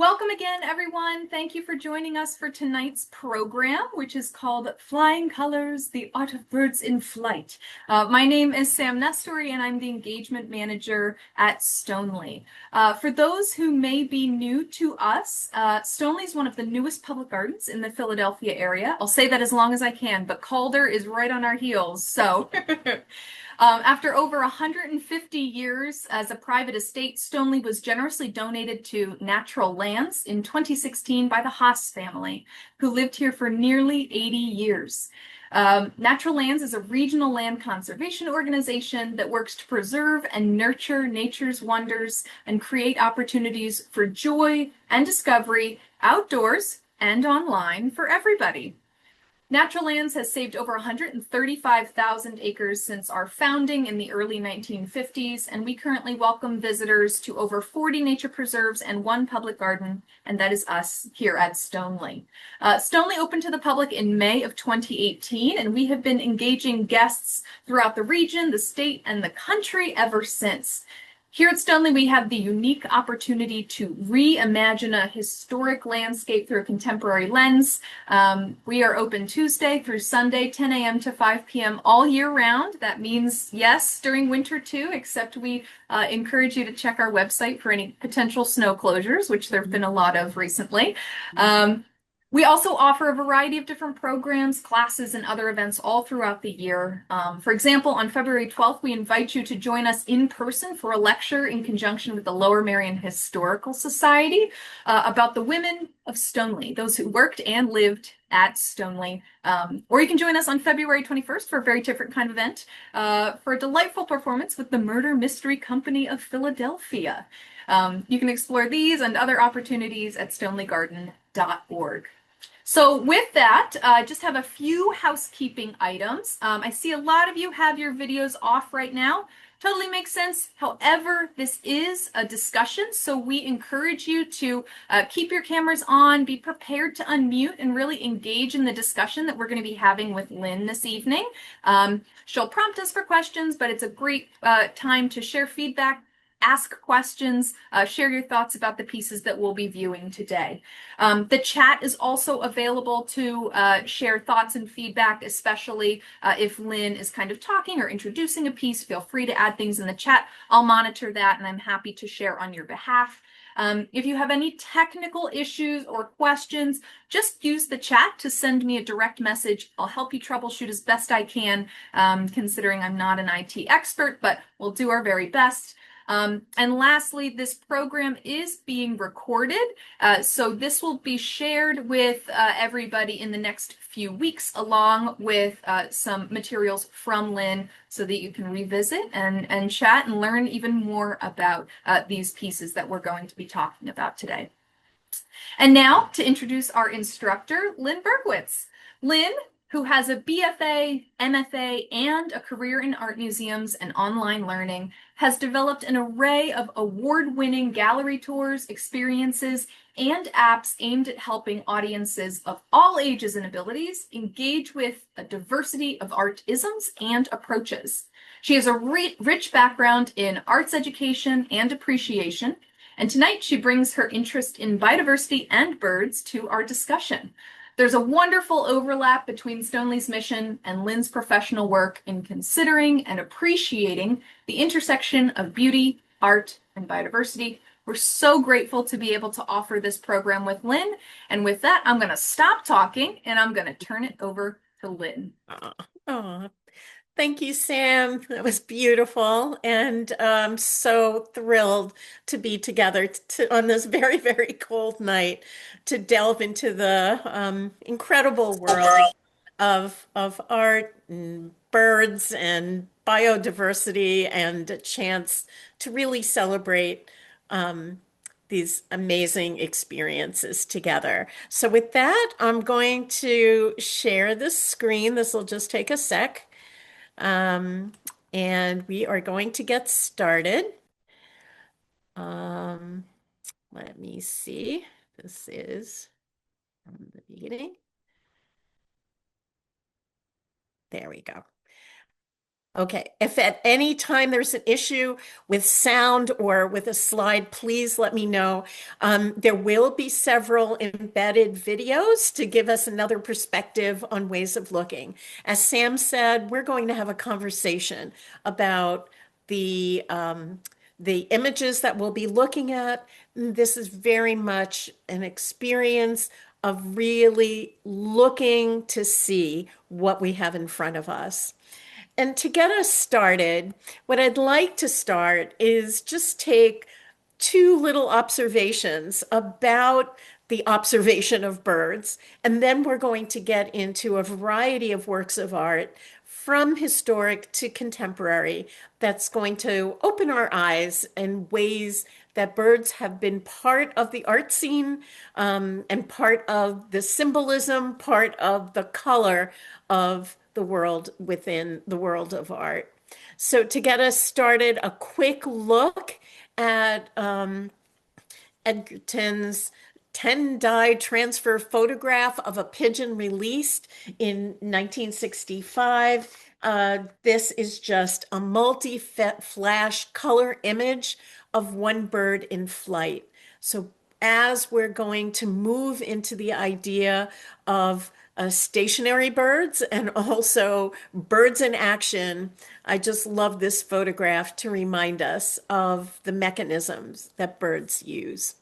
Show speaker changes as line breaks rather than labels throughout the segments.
Welcome again, everyone. Thank you for joining us for tonight's program, which is called Flying Colors, the Art of Birds in Flight. My name is Sam Nestory, and I'm the engagement manager at Stoneleigh. For those who may be new to us, Stoneleigh is one of the newest public gardens in the Philadelphia area. I'll say that as long as I can, but Calder is right on our heels, so... After over 150 years as a private estate, Stoneleigh was generously donated to Natural Lands in 2016 by the Haas family, who lived here for nearly 80 years. Natural Lands is a regional land conservation organization that works to preserve and nurture nature's wonders and create opportunities for joy and discovery outdoors and online for everybody. Natural Lands has saved over 135,000 acres since our founding in the early 1950s, and we currently welcome visitors to over 40 nature preserves and one public garden, and that is us here at Stoneleigh. Stoneleigh opened to the public in May of 2018, and we have been engaging guests throughout the region, the state, and the country ever since. Here at Stoneleigh, we have the unique opportunity to reimagine a historic landscape through a contemporary lens. We are open Tuesday through Sunday, 10 a.m. to 5 p.m. all year round. That means, yes, during winter too, except we encourage you to check our website for any potential snow closures, which there have been a lot of recently. We also offer a variety of different programs, classes, and other events all throughout the year. For example, on February 12th, we invite you to join us in person for a lecture in conjunction with the Lower Merion Historical Society about the women of Stoneleigh, those who worked and lived at Stoneleigh. Or you can join us on February 21st for a very different kind of event for a delightful performance with the Murder Mystery Company of Philadelphia. You can explore these and other opportunities at stoneleghgarden.org. So with that, I just have a few housekeeping items. I see a lot of you have your videos off right now. Totally makes sense. However, this is a discussion, so we encourage you to keep your cameras on, be prepared to unmute, and really engage in the discussion that we're going to be having with Lynn this evening. She'll prompt us for questions, but it's a great time to share feedback, ask questions, share your thoughts about the pieces that we'll be viewing today. The chat is also available to share thoughts and feedback, especially if Lynn is kind of talking or introducing a piece. Feel free to add things in the chat. I'll monitor that, and I'm happy to share on your behalf. If you have any technical issues or questions, just use the chat to send me a direct message. I'll help you troubleshoot as best I can, considering I'm not an IT expert, but we'll do our very best. And lastly, this program is being recorded, so this will be shared with everybody in the next few weeks, along with some materials from Lynn, so that you can revisit and chat and learn even more about these pieces that we're going to be talking about today. And now to introduce our instructor, Lynn Berkowitz. Lynn, who has a BFA, MFA, and a career in art museums and online learning, has developed an array of award-winning gallery tours, experiences, and apps aimed at helping audiences of all ages and abilities engage with a diversity of art isms and approaches. She has a rich background in arts education and appreciation, and tonight she brings her interest in biodiversity and birds to our discussion. There's a wonderful overlap between Stoneleigh's mission and Lynn's professional work in considering and appreciating the intersection of beauty, art, and biodiversity. We're so grateful to be able to offer this program with Lynn. And with that, I'm going to stop talking and I'm going to turn it over to Lynn.
Oh, thank you, Sam. That was beautiful. And I'm so thrilled to be together on this very, very cold night to delve into the incredible world of art and birds and biodiversity, and a chance to really celebrate these amazing experiences together. So with that, I'm going to share the screen. This will just take a sec. Um, and we are going to get started. Um, Let me see. This is from the beginning. There we go. Okay, if at any time there's an issue with sound or with a slide, please let me know. There will be several embedded videos to give us another perspective on ways of looking. As Sam said, we're going to have a conversation about the images that we'll be looking at. This is very much an experience of really looking to see what we have in front of us. And to get us started, what I'd like to start is just take two little observations about the observation of birds, and then we're going to get into a variety of works of art from historic to contemporary that's going to open our eyes in ways that birds have been part of the art scene, and part of the symbolism, part of the color of the world within the world of art. So to get us started, a quick look at Edgerton's 10 dye transfer photograph of a pigeon released in 1965. This is just a multi-flash color image of one bird in flight. So as we're going to move into the idea of stationary birds and also birds in action, I just love this photograph to remind us of the mechanisms that birds use.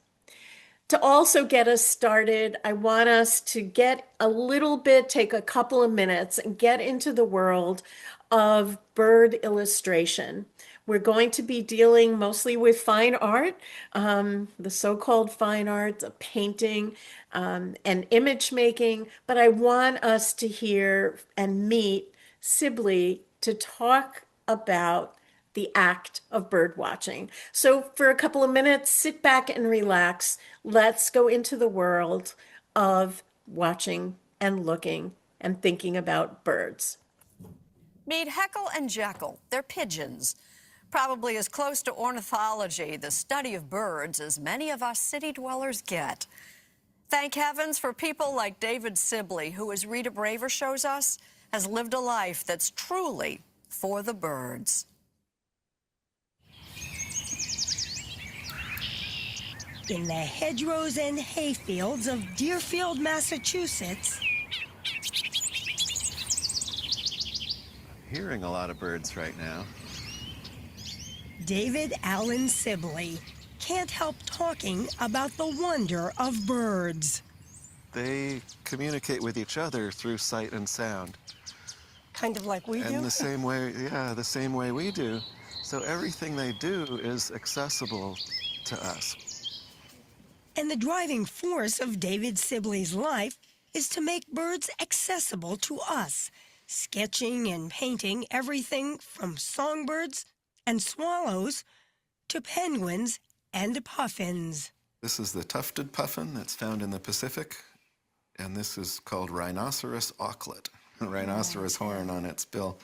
To also get us started, I want us to get a little bit, take a couple of minutes and get into the world of bird illustration. We're going to be dealing mostly with fine art, the so-called fine art, the painting, and image making, but I want us to hear and meet Sibley to talk about the act of bird watching. So for a couple of minutes, sit back and relax. Let's go into the world of watching and looking and thinking about birds.
Meet Heckle and Jekyll. They're pigeons. Probably as close to ornithology, the study of birds, as many of us city dwellers get. Thank heavens for people like David Sibley, who, as Rita Braver shows us, has lived a life that's truly for the birds.
In the hedgerows and hayfields of Deerfield, Massachusetts,
Hearing a lot of birds right now.
David Allen Sibley can't help talking about the wonder of birds.
They communicate with each other through sight and sound.
Kind of like we do.
And the same way, yeah, the same way we do. So everything they do is accessible to us.
And the driving force of David Sibley's life is to make birds accessible to us, sketching and painting everything from songbirds and swallows to penguins and puffins.
This is the tufted puffin that's found in the Pacific, and this is called rhinoceros auklet, a rhinoceros horn on its bill.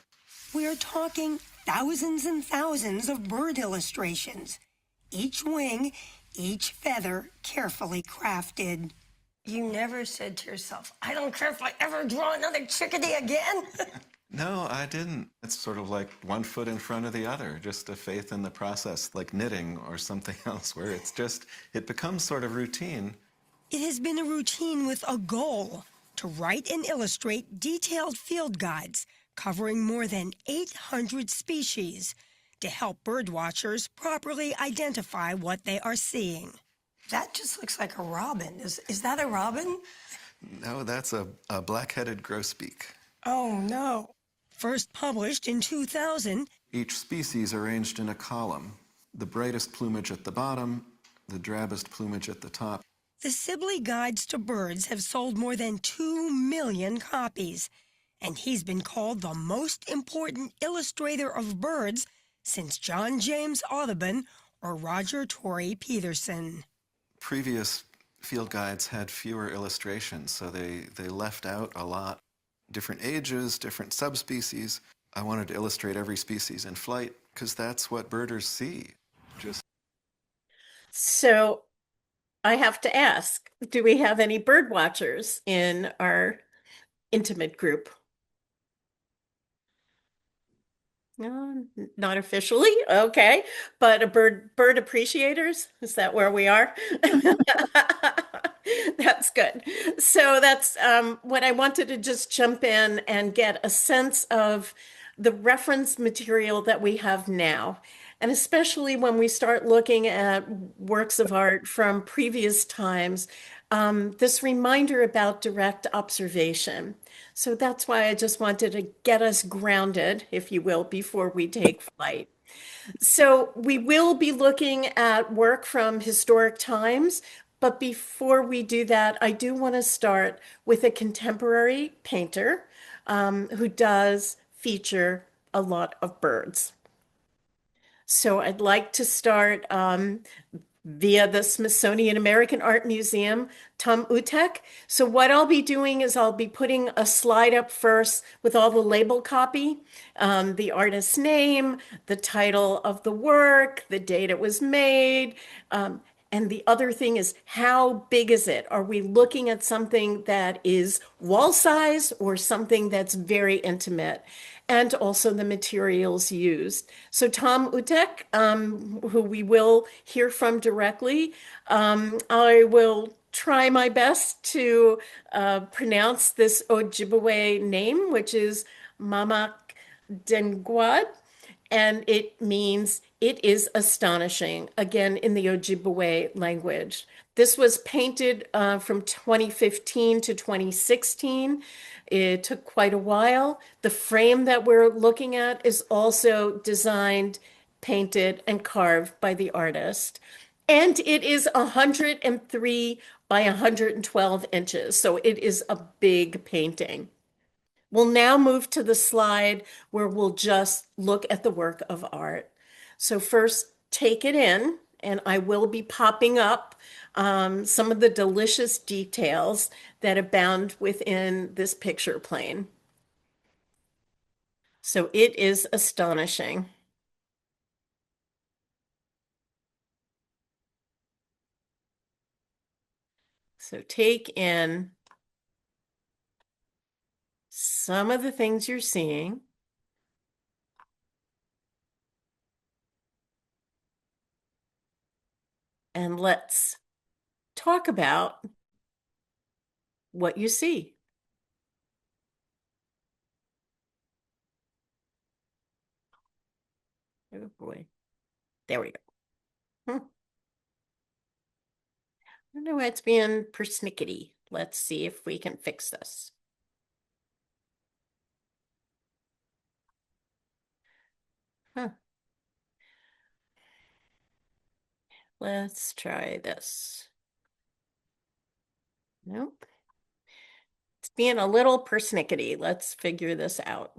We are talking thousands and thousands of bird illustrations, each wing, each feather carefully crafted. You never said to yourself, I don't care if I ever draw another chickadee again?
No, I didn't. It's sort of like one foot in front of the other, just a faith in the process, like knitting or something else, where it becomes sort of routine.
It has been a routine with a goal to write and illustrate detailed field guides covering more than 800 species to help birdwatchers properly identify what they are seeing. That just looks like a robin. Is that a robin?
No, that's a black-headed grosbeak.
Oh, no. First published in 2000.
Each species arranged in a column. The brightest plumage at the bottom, the drabbest plumage at the top.
The Sibley Guides to Birds have sold more than 2 million copies, and he's been called the most important illustrator of birds since John James Audubon or Roger Torrey Peterson.
Previous field guides had fewer illustrations, so they left out a lot. Different ages, different subspecies. I wanted to illustrate every species in flight because that's what birders see.
So I have to ask, do we have any bird watchers in our intimate group? Not officially, okay, but a bird appreciators, is that where we are? That's good. So that's what I wanted to just jump in and get a sense of the reference material that we have now. And especially when we start looking at works of art from previous times, this reminder about direct observation. So that's why I just wanted to get us grounded, if you will, before we take flight. So we will be looking at work from historic times, but before we do that, I do want to start with a contemporary painter who does feature a lot of birds. So I'd like to start via the Smithsonian American Art Museum, Tom Uttech. So what I'll be doing is I'll be putting a slide up first with all the label copy, the artist's name, the title of the work, the date it was made, and the other thing is, how big is it? Are we looking at something that is wall size or something that's very intimate? And also the materials used. So Tom Uttech, who we will hear from directly, I will try my best to pronounce this Ojibwe name, which is Mamak Dengwad, and it means it is astonishing, again, in the Ojibwe language. This was painted from 2015 to 2016. It took quite a while. The frame that we're looking at is also designed, painted, and carved by the artist. And it is 103 by 112 inches, so it is a big painting. We'll now move to the slide where we'll just look at the work of art. So first, take it in, and I will be popping up some of the delicious details that abound within this picture plane. So it is astonishing. So take in some of the things you're seeing. And let's talk about what you see. Oh boy. There we go. I don't know why it's being persnickety. Let's see if we can fix this. Huh. Let's try this. Nope. It's being a little persnickety. Let's figure this out.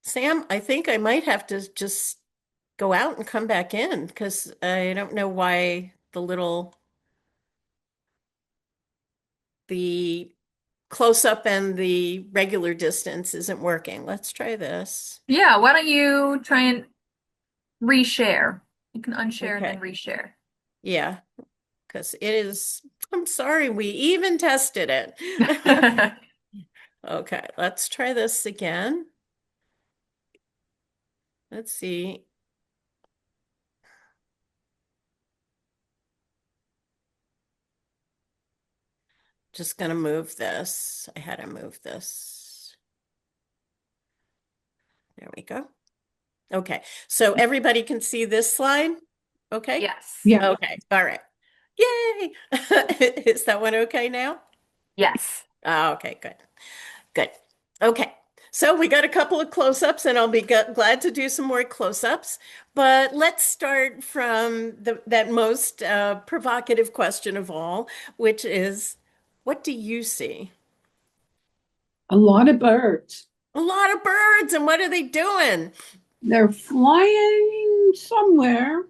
Sam, I think I might have to just go out and come back in because I don't know why the close-up and the regular distance isn't working. Let's try this.
Yeah, why don't you try and reshare? You can unshare and then
Okay.
reshare.
Yeah, because it is, I'm sorry, we even tested it. Okay, let's try this again. Let's see. Just gonna move this. I had to move this. There we go. Okay, so everybody can see this slide? Okay?
Yes.
Yeah.
Okay, all right. Yay! Is that one okay now?
Yes.
Oh, okay, good. Good. Okay. So we got a couple of close-ups, and I'll be glad to do some more close-ups. But let's start from that most provocative question of all, which is, what do you see?
A lot of birds.
A lot of birds, and what are they doing?
They're flying somewhere.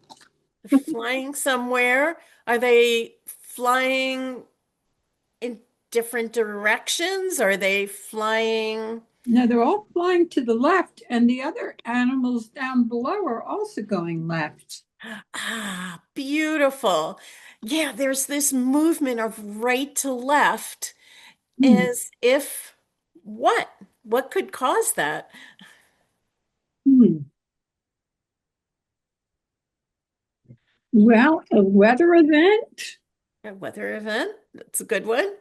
They're flying somewhere. Are they flying in different directions? Are they flying?
No, they're all flying to the left, and the other animals down below are also going left.
Ah, beautiful. Yeah, there's this movement of right to left
Hmm.
as if what? What could cause that?
Hmm. Well, a weather event.
A weather event? That's a good one.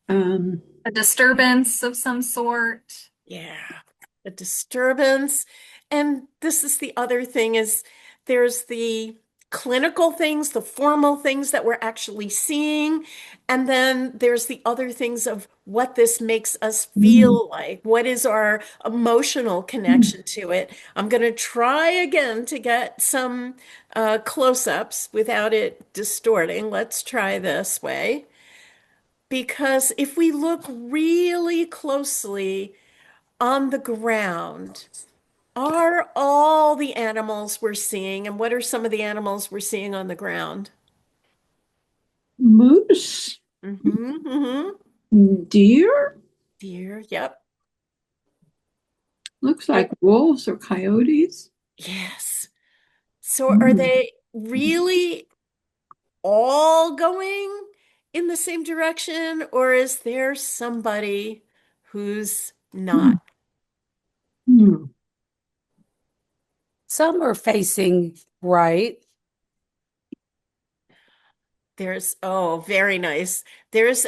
Um,
A disturbance of some sort.
Yeah, a disturbance. And this is the other thing is there's the clinical things, the formal things that we're actually seeing. And then there's the other things of what this makes us
hmm.
feel like. What is our emotional
Hmm.
connection to it? I'm going to try again to get some close-ups without it distorting. Let's try this way. Because if we look really closely, on the ground, are all the animals we're seeing, and what are some of the animals we're seeing on the ground?
Moose,
Mm-hmm.
deer,
Deer, yep.
looks
And
like wolves or coyotes.
yes. So are
Hmm.
they really all going in the same direction, or is there somebody who's
Hmm.
not?
Hmm.
Some are facing right.
There's, oh, very nice. There's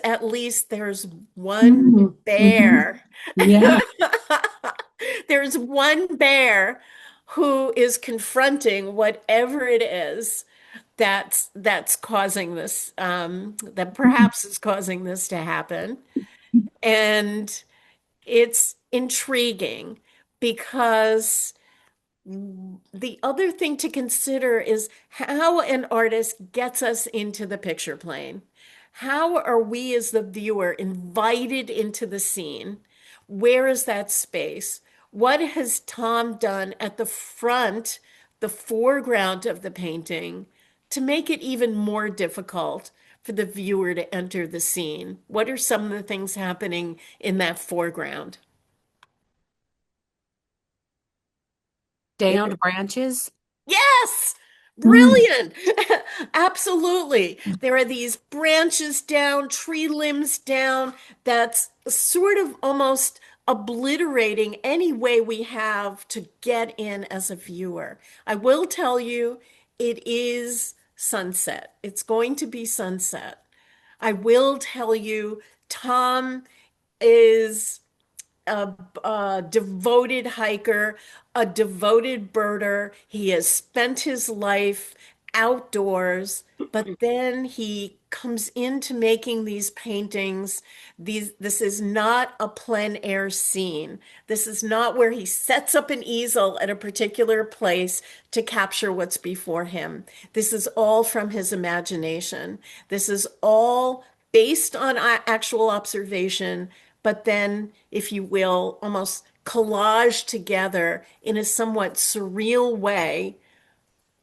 one
Hmm. Hmm.
bear.
Yeah.
There's one bear who is confronting whatever it is that's causing this, that perhaps is causing this to happen. And it's intriguing because the other thing to consider is how an artist gets us into the picture plane. How are we, as the viewer, invited into the scene? Where is that space? What has Tom done at the front, the foreground of the painting, to make it even more difficult for the viewer to enter the scene? What are some of the things happening in that foreground?
Downed branches.
Yes,
Hmm.
brilliant. Absolutely. There are these branches down, tree limbs down, that's sort of almost obliterating any way we have to get in as a viewer. I will tell you, it is sunset. It's going to be sunset. I will tell you, Tom is a devoted hiker, a devoted birder. He has spent his life outdoors, but then he comes into making these paintings. This is not a plein air scene. This is not where he sets up an easel at a particular place to capture what's before him. This is all from his imagination. This is all based on actual observation, but then, if you will, almost collage together in a somewhat surreal way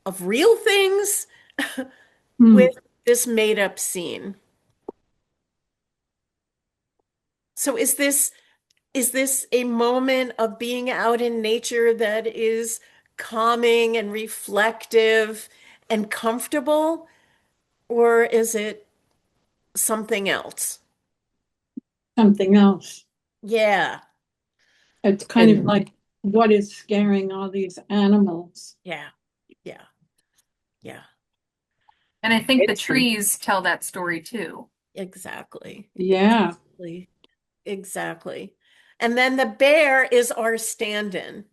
of real things
Hmm.
with this made up scene. So is this a moment of being out in nature that is calming and reflective and comfortable, or is it something else?
Something else.
Yeah,
It's kind of
And
like what is scaring all these animals.
yeah, yeah, yeah,
And I think the
it's
trees tell that story too.
exactly.
Yeah.
Exactly. Exactly. And then the bear is our stand-in.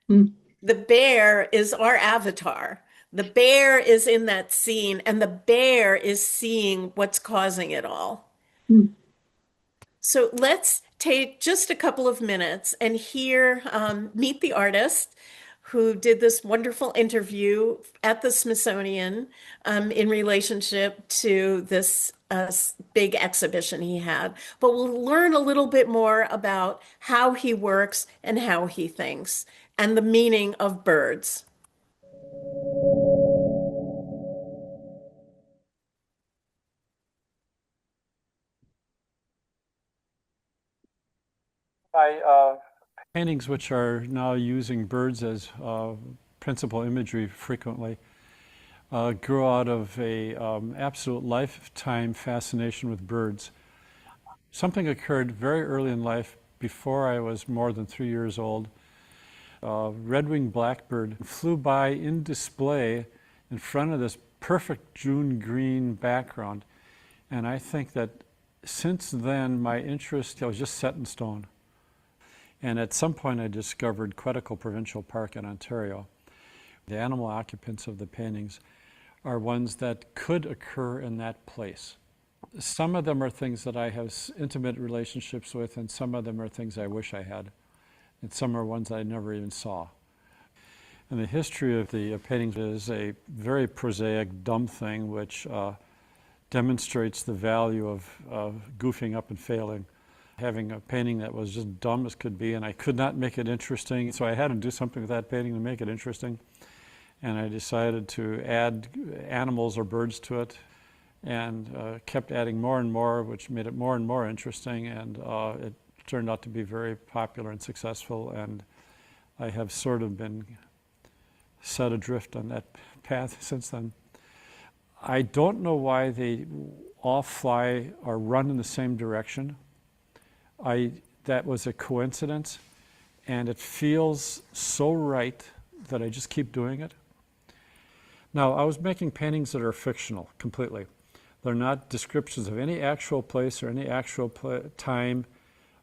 Hmm.
The bear is our avatar. The bear is in that scene, and the bear is seeing what's causing it all.
Hmm.
So let's take just a couple of minutes and meet the artist who did this wonderful interview at the Smithsonian in relationship to this big exhibition he had. But we'll learn a little bit more about how he works and how he thinks and the meaning of birds.
My paintings, which are now using birds as principal imagery frequently, grew out of a absolute lifetime fascination with birds. Something occurred very early in life, before I was more than 3 years old. A red-winged blackbird flew by in display in front of this perfect June green background. And I think that since then, my interest was just set in stone. And at some point, I discovered Quetico Provincial Park in Ontario. The animal occupants of the paintings are ones that could occur in that place. Some of them are things that I have intimate relationships with, and some of them are things I wish I had. And some are ones I never even saw. And the history of the paintings is a very prosaic, dumb thing, which demonstrates the value of goofing up and failing. Having a painting that was just dumb as could be, and I could not make it interesting, so I had to do something with that painting to make it interesting. And I decided to add animals or birds to it, and kept adding more and more, which made it more and more interesting, and it turned out to be very popular and successful, and I have sort of been set adrift on that path since then. I don't know why they all fly or run in the same direction. That was a coincidence, and it feels so right that I just keep doing it. Now, I was making paintings that are fictional completely. They're not descriptions of any actual place or any actual time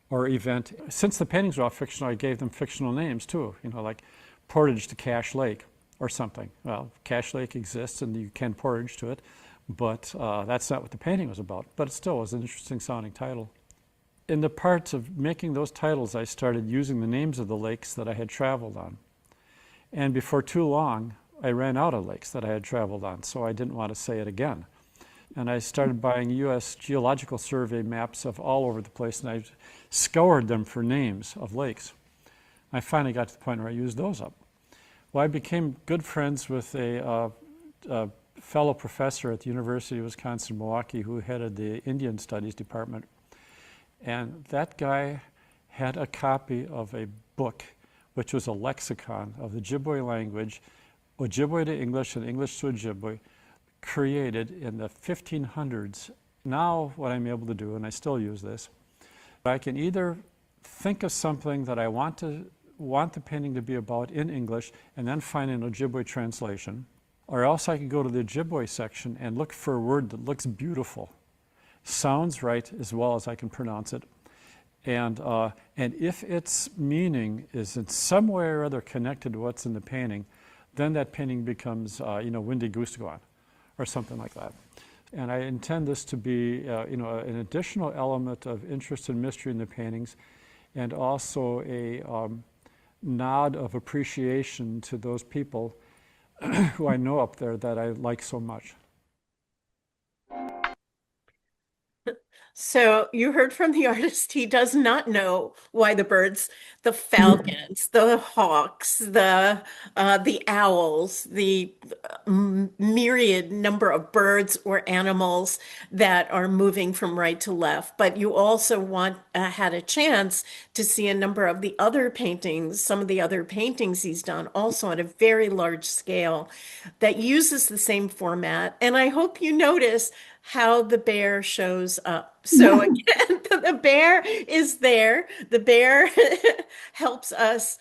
or event. Since the paintings were all fictional, I gave them fictional names too, like Portage to Cache Lake or something. Well, Cache Lake exists and you can portage to it, but that's not what the painting was about. But it still was an interesting sounding title. In the parts of making those titles, I started using the names of the lakes that I had traveled on. And before too long, I ran out of lakes that I had traveled on, so I didn't want to say it again. And I started buying U.S. Geological Survey maps of all over the place, and I scoured them for names of lakes. I finally got to the point where I used those up. Well, I became good friends with a fellow professor at the University of Wisconsin-Milwaukee who headed the Indian Studies department. And that guy had a copy of a book, which was a lexicon of the Ojibwe language, Ojibwe to English and English to Ojibwe, created in the 1500s. Now what I'm able to do, and I still use this, I can either think of something that I want the painting to be about in English and then find an Ojibwe translation, or else I can go to the Ojibwe section and look for a word that looks beautiful, sounds right as well as I can pronounce it, and if its meaning is in some way or other connected to what's in the painting, then that painting becomes Windy Goose Gone, or something like that. And I intend this to be an additional element of interest and mystery in the paintings, and also a nod of appreciation to those people who I know up there that I like so much.
So you heard from the artist, he does not know why the birds, the falcons, the hawks, the owls, the myriad number of birds or animals that are moving from right to left. But you also had a chance to see a number of the other paintings, some of the other paintings he's done, also at a very large scale, that uses the same format. And I hope you notice how the bear shows up. So again, the bear is there. The bear helps us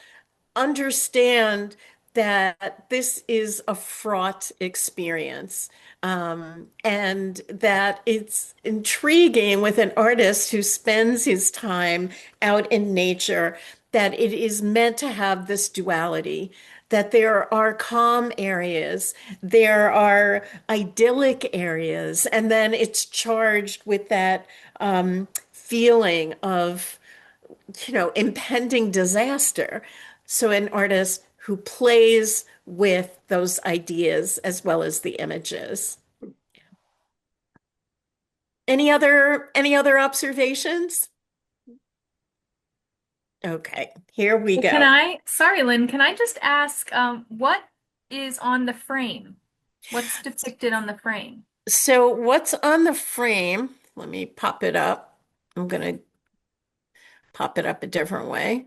understand that this is a fraught experience, and that it's intriguing with an artist who spends his time out in nature, that it is meant to have this duality, that there are calm areas, there are idyllic areas, and then it's charged with that feeling of, impending disaster. So an artist who plays with those ideas as well as the images. Any other observations? Okay, here we go.
Sorry, Lynn, can I just ask, what is on the frame? What's depicted on the frame?
So what's on the frame? Let me pop it up. I'm going to pop it up a different way.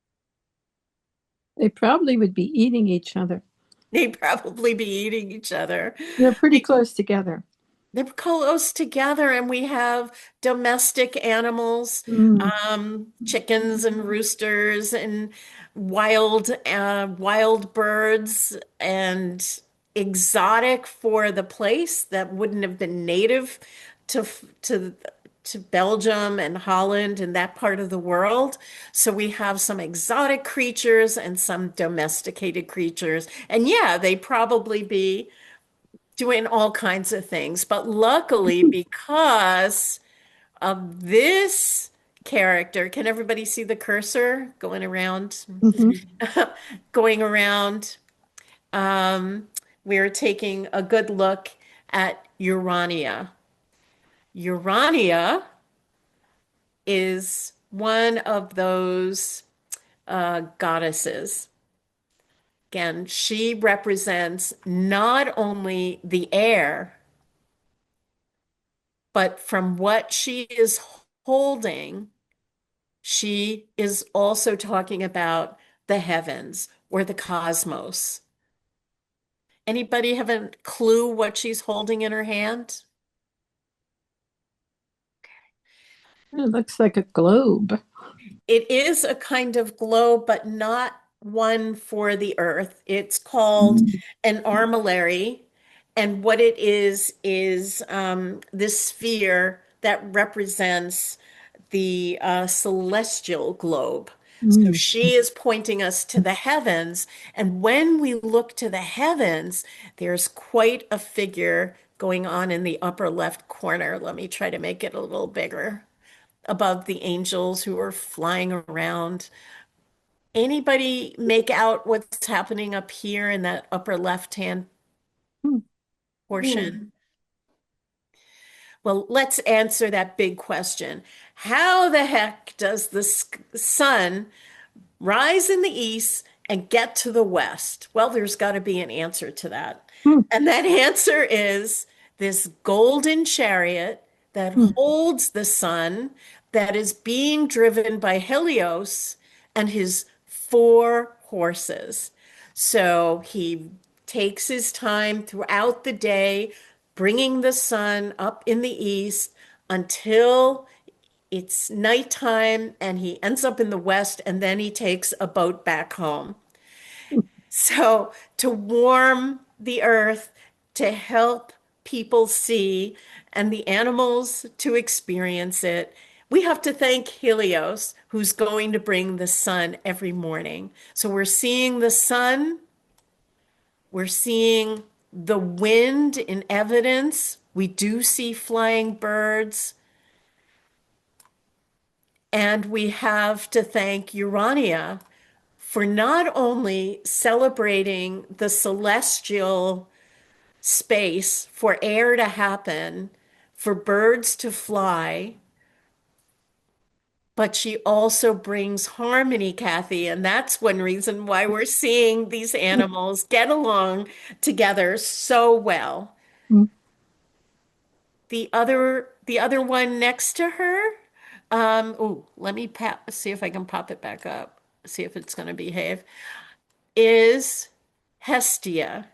They probably would be eating each other.
They'd probably be eating each other.
They're pretty close together.
They're close together, and we have domestic animals,
Mm.
chickens and roosters, and wild birds, and exotic for the place that wouldn't have been native to to to Belgium and Holland and that part of the world. So we have some exotic creatures and some domesticated creatures, and yeah, they'd probably be doing all kinds of things. But luckily, because of this character, can everybody see the cursor going around?
Mhm.
Going around, we're taking a good look at Urania. Urania is one of those goddesses. Again, she represents not only the air, but from what she is holding, she is also talking about the heavens or the cosmos. Anybody have a clue what she's holding in her hand?
It looks like a globe.
It is a kind of globe, but not one for the earth. It's called
Mm.
an armillary. And what it is this sphere that represents the celestial globe. So
Mm.
she is pointing us to the heavens. And when we look to the heavens, there's quite a figure going on in the upper left corner. Let me try to make it a little bigger above the angels who are flying around. Anybody make out what's happening up here in that upper left-hand
Mm.
portion? Well, let's answer that big question. How the heck does the sun rise in the east and get to the west? Well, there's got to be an answer to that.
Mm.
And that answer is this golden chariot that
Mm.
holds the sun, that is being driven by Helios and his four horses. So he takes his time throughout the day, bringing the sun up in the east until it's nighttime and he ends up in the west, and then he takes a boat back home. So, to warm the earth, to help people see, and the animals to experience it, we have to thank Helios, who's going to bring the sun every morning. So, we're seeing the sun, we're seeing the wind in evidence. We do see flying birds. And we have to thank Urania for not only celebrating the celestial space for air to happen, for birds to fly, but she also brings harmony, Kathy. And that's one reason why we're seeing these animals get along together so well.
Mm.
The other one next to her, let me see if I can pop it back up, see if it's going to behave, is Hestia.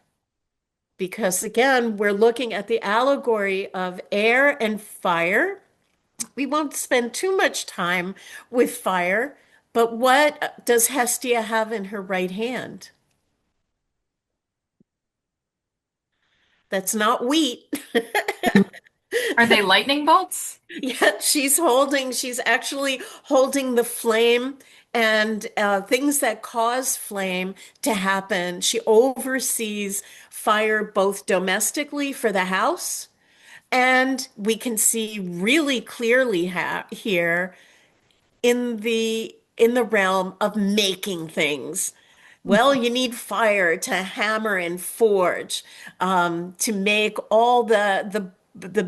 Because again, we're looking at the allegory of air and fire. We won't spend too much time with fire, but what does Hestia have in her right hand? That's not wheat.
Are they lightning bolts?
Yeah, she's actually holding the flame and things that cause flame to happen. She oversees fire both domestically for the house, and we can see really clearly here in the realm of making things. Well, you need fire to hammer and forge, to make all the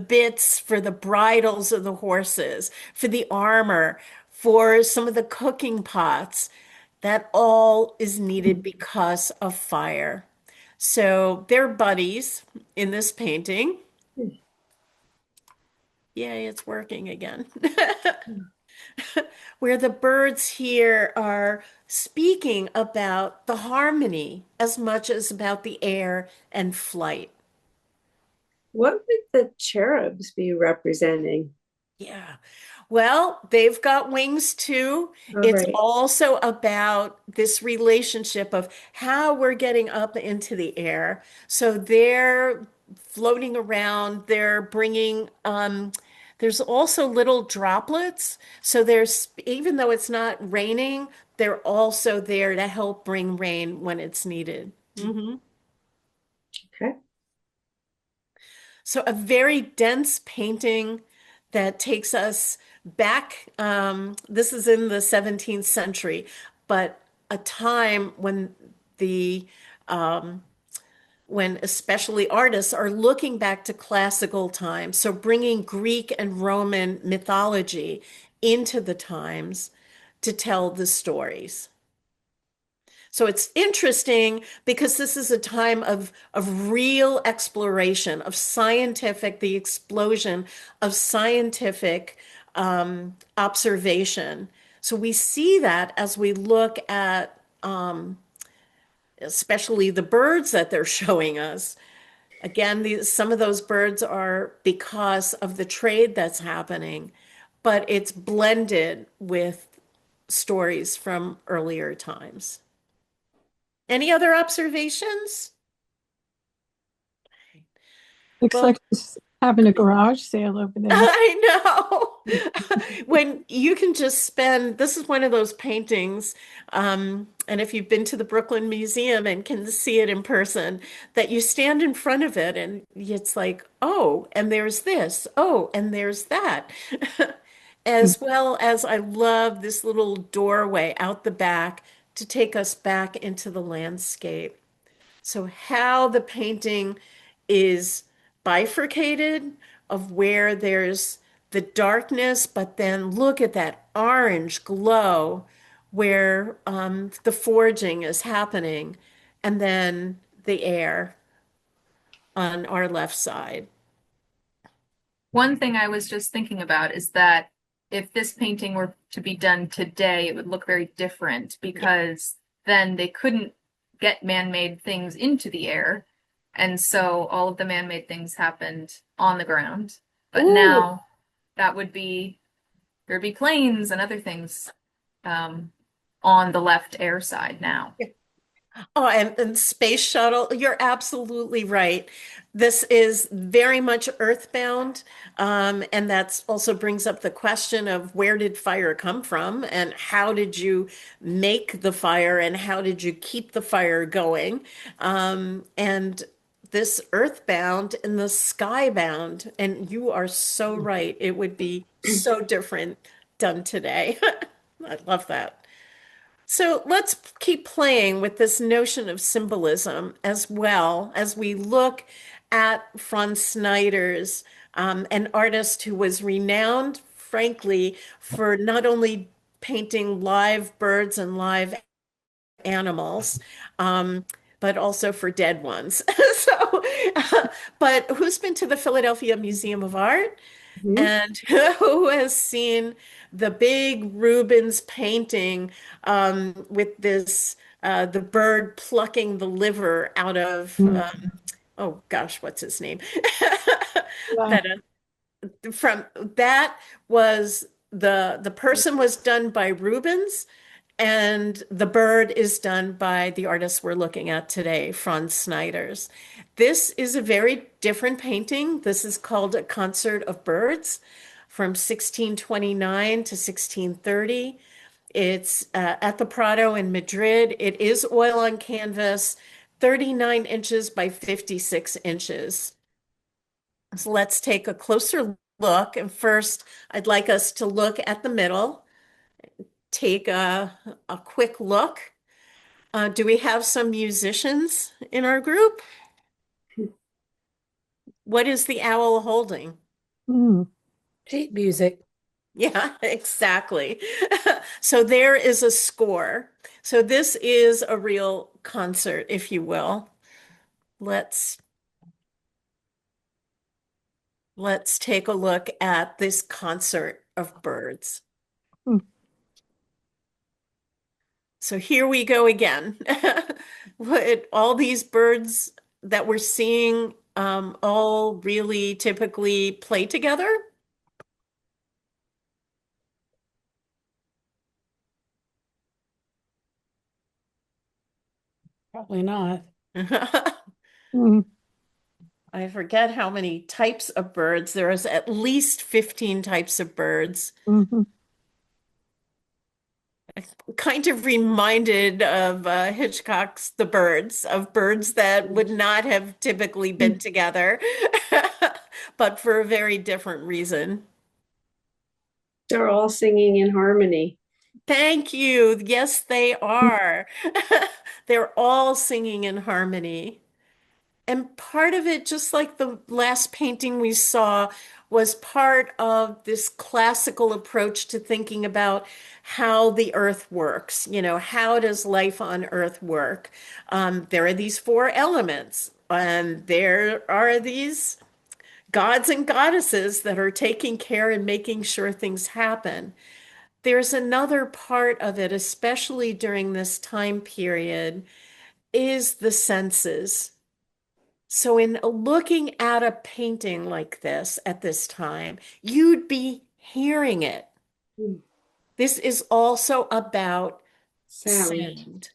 bits for the bridles of the horses, for the armor, for some of the cooking pots. That all is needed because of fire. So they're buddies in this painting. Yay, it's working again. where the birds here are speaking about the harmony as much as about the air and flight.
What would the cherubs be representing?
Yeah. Well, they've got wings too.
All
It's
right.
also about this relationship of how we're getting up into the air. So they're floating around, they're bringing, there's also little droplets. So there's, even though it's not raining, they're also there to help bring rain when it's needed. Mhm.
Okay.
So a very dense painting that takes us back. This is in the 17th century, but a time when the when especially artists are looking back to classical times, so bringing Greek and Roman mythology into the times to tell the stories. So it's interesting because this is a time of real exploration, of scientific, the explosion of scientific observation. So we see that as we look at especially the birds that they're showing us. Again, some of those birds are because of the trade that's happening, but it's blended with stories from earlier times. Any other observations?
Looks
Well,
like he's having a garage sale over there.
I know. When you can just spend, this is one of those paintings, and if you've been to the Brooklyn Museum and can see it in person, that you stand in front of it and it's like, oh, and there's this, oh, and there's that. As well as I love this little doorway out the back to take us back into the landscape. So how the painting is bifurcated of where there's the darkness, but then look at that orange glow where the forging is happening, and then the air on our left side.
One thing I was just thinking about is that if this painting were to be done today, it would look very different because then they couldn't get man-made things into the air. And so all of the man-made things happened on the ground. But
Ooh.
now that would be, there'd be planes and other things on the left air side now.
Oh, and space shuttle, you're absolutely right. This is very much earthbound. And that's also brings up the question of where did fire come from and how did you make the fire and how did you keep the fire going? And this earthbound and the skybound, and you are so right. It would be so different done today. I love that. So let's keep playing with this notion of symbolism as well as we look at Franz Snyder's, an artist who was renowned, frankly, for not only painting live birds and live animals, but also for dead ones. So, but who's been to the Philadelphia Museum of Art?
Mhm.
And who has seen the big Rubens painting with this the bird plucking the liver out of oh gosh, what's his name?
Yeah.
That from that was the person was done by Rubens, and the bird is done by the artist we're looking at today, Franz Snyder's. This is a very different painting. This is called A Concert of Birds from 1629 to 1630. It's at the Prado in Madrid. It is oil on canvas, 39 inches by 56 inches. So let's take a closer look. And first, I'd like us to look at the middle, take a quick look. Do we have some musicians in our group? What is the owl holding?
Mm.
Sheet music.
Yeah, exactly. So there is a score. So this is a real concert, if you will. Let's take a look at this concert of birds. So here we go again. All these birds that we're seeing all really typically play together.
Probably not.
I forget how many types of birds. There is at least 15 types of birds. Kind of reminded of Hitchcock's The Birds, of birds that would not have typically been together, but for a very different reason.
They're all singing in harmony.
Thank you. Yes, they are. They're all singing in harmony. And part of it, just like the last painting we saw, was part of this classical approach to thinking about how the earth works. You know, how does life on earth work? There are these four elements, and there are these gods and goddesses that are taking care and making sure things happen. There's another part of it, especially during this time period, is the senses. So in looking at a painting like this at this time, you'd be hearing it. This is also about sound.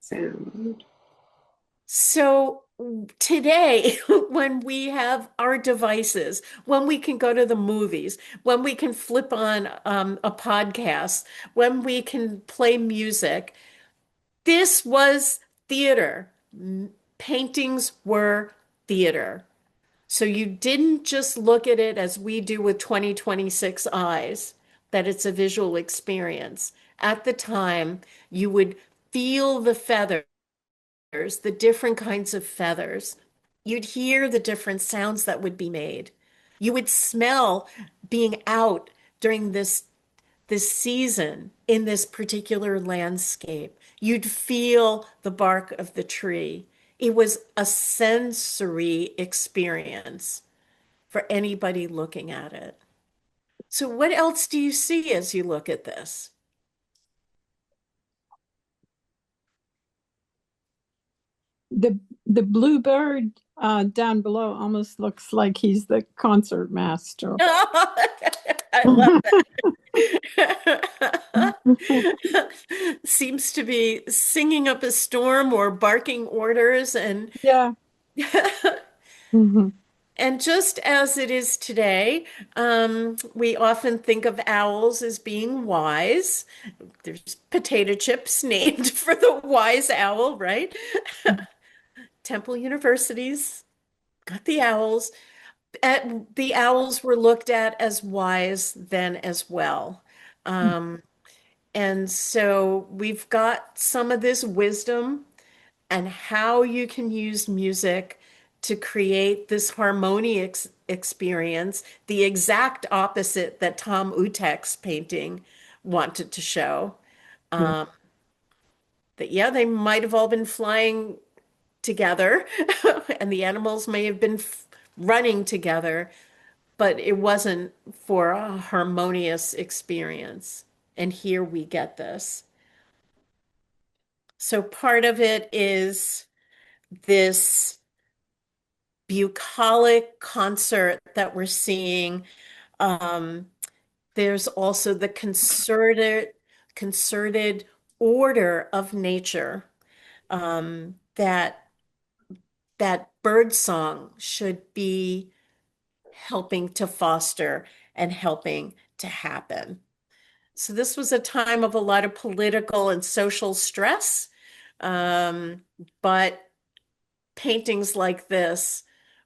Sound.
So today, when we have our devices, when we can go to the movies, when we can flip on a podcast, when we can play music, this was theater. Paintings were theater. So you didn't just look at it as we do with 2026 eyes, that it's a visual experience. At the time, you would feel the feathers, the different kinds of feathers. You'd hear the different sounds that would be made. You would smell being out during this season in this particular landscape. You'd feel the bark of the tree. It was a sensory experience for anybody looking at it. So what else do you see as you look at this?
The bluebird down below almost looks like he's the concert master.
I love that. Seems to be singing up a storm or barking orders, and
Yeah.
and just as it is today, we often think of owls as being wise. There's potato chips named for the wise owl, right? Temple University's got the owls. The owls were looked at as wise then as well. And so we've got some of this wisdom and how you can use music to create this harmonious experience, the exact opposite that Tom Uttech's painting wanted to show. That, yeah, they might have all been flying together and the animals may have been running together, but it wasn't for a harmonious experience. And here we get this. So part of it is this bucolic concert that we're seeing. There's also the concerted order of nature, that bird song should be helping to foster and helping to happen. So this was a time of a lot of political and social stress, but paintings like this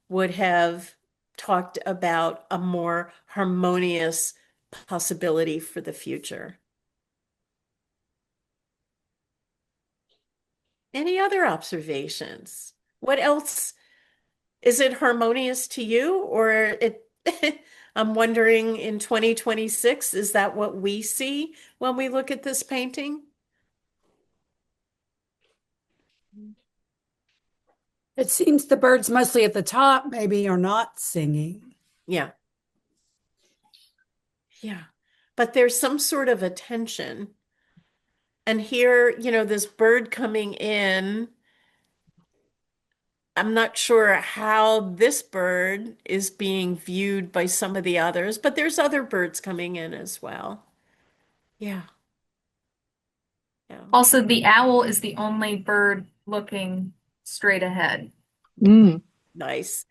would have talked about a more harmonious possibility for the future. Any other observations? What else? Is it harmonious to you, or it? I'm wondering in 2026, is that what we see when we look at this painting?
It seems the birds mostly at the top maybe are not singing.
Yeah. Yeah. but there's some sort of attention. And here, this bird coming in, I'm not sure how this bird is being viewed by some of the others, but there's other birds coming in as well. Yeah. Yeah.
Also, the owl is the only bird looking straight ahead.
Mm.
Nice.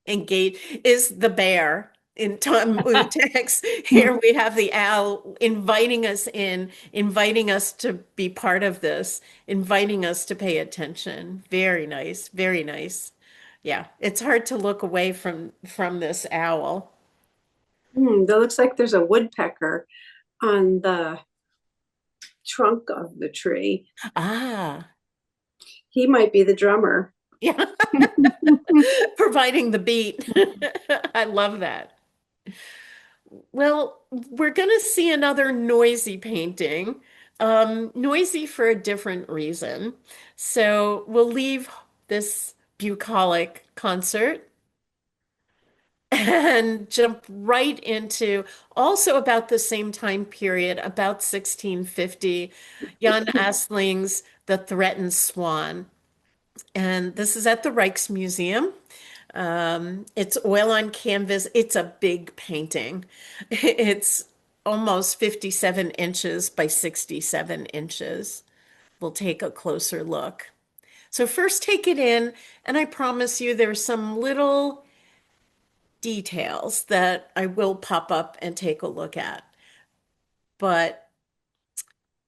Engage is the bear in Tom Uttech's. Here we have the owl inviting us in, inviting us to be part of this, inviting us to pay attention. Very nice, very nice. Yeah, it's hard to look away from this owl.
That looks like there's a woodpecker on the trunk of the tree.
Ah,
He might be the drummer.
yeah. Providing the beat. I love that. Well, we're going to see another noisy painting. Noisy for a different reason. So we'll leave this bucolic concert and jump right into also about the same time period, about 1650, Jan Asling's The Threatened Swan. And this is at the Rijksmuseum. It's oil on canvas. It's a big painting. It's almost 57 inches by 67 inches. We'll take a closer look. So first take it in, and I promise you there's some little details that I will pop up and take a look at. But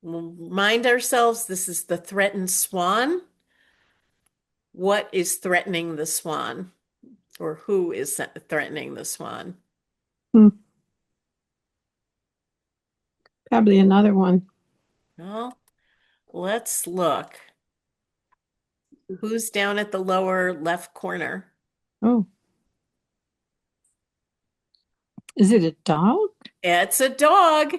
we'll remind ourselves this is the threatened swan. What is threatening the swan? Or who is threatening the swan?
Probably another one.
Well, let's look. Who's down at the lower left corner?
Oh. Is it a dog?
It's a dog.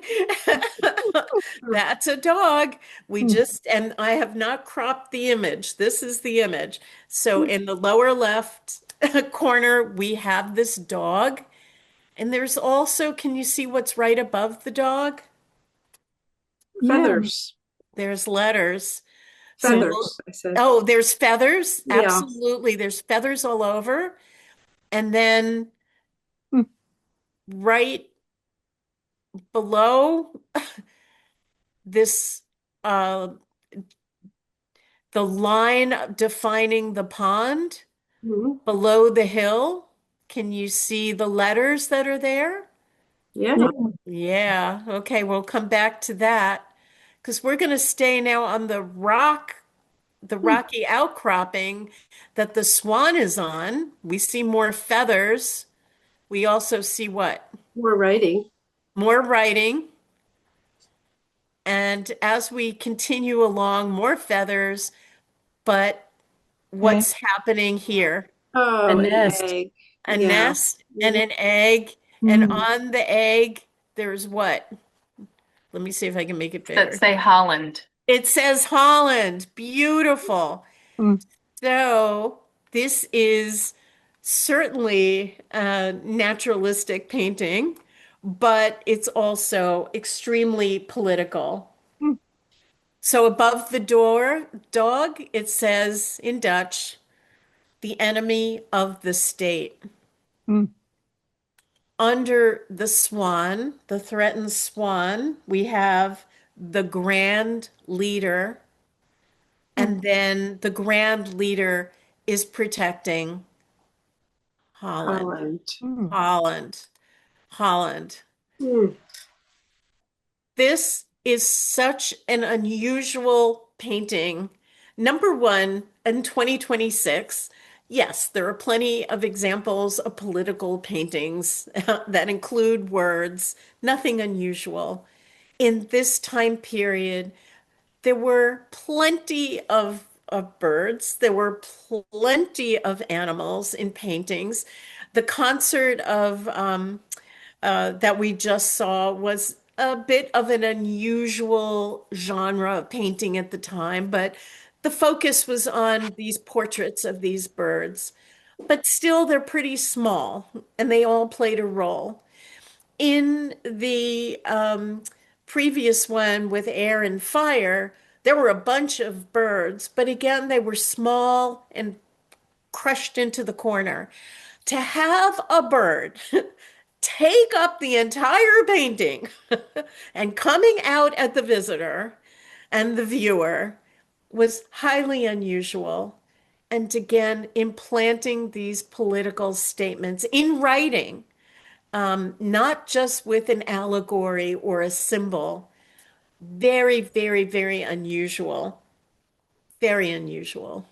That's a dog. We just, and I have not cropped the image. This is the image. So in the lower left corner, we have this dog. And there's also, can you see what's right above the dog?
Feathers.
There's letters.
Feathers, I said.
Oh, there's feathers.
Yeah.
Absolutely. There's feathers all over. And then right below this, the line defining the pond, below the hill, can you see the letters that are there?
Yeah.
Yeah. Okay, we'll come back to that because we're going to stay now on the rocky outcropping that the swan is on. We see more feathers. We also see what?
More writing.
More writing. And as we continue along, more feathers, but what's happening here?
Oh,
A
an
nest.
egg.
A
Yeah.
nest and an egg. And on the egg, there's what? Let me see if I can make it bigger.
That say Holland.
It says Holland. Beautiful. So this is certainly a naturalistic painting, but it's also extremely political. So above the dog, it says in Dutch, the enemy of the state. Under the swan, the threatened swan, we have the grand leader, and then the grand leader is protecting Holland. Holland. This is such an unusual painting. Number one, in 2026, yes, there are plenty of examples of political paintings that include words, nothing unusual. In this time period, there were plenty of birds, there were plenty of animals in paintings. The concert of that we just saw was a bit of an unusual genre of painting at the time, but the focus was on these portraits of these birds. But still, they're pretty small, and they all played a role. in the previous one with air and fire, there were a bunch of birds, but again, they were small and crushed into the corner. To have a bird take up the entire painting and coming out at the visitor and the viewer was highly unusual. And again, implanting these political statements in writing, not just with an allegory or a symbol. Very, very, very unusual. Very unusual.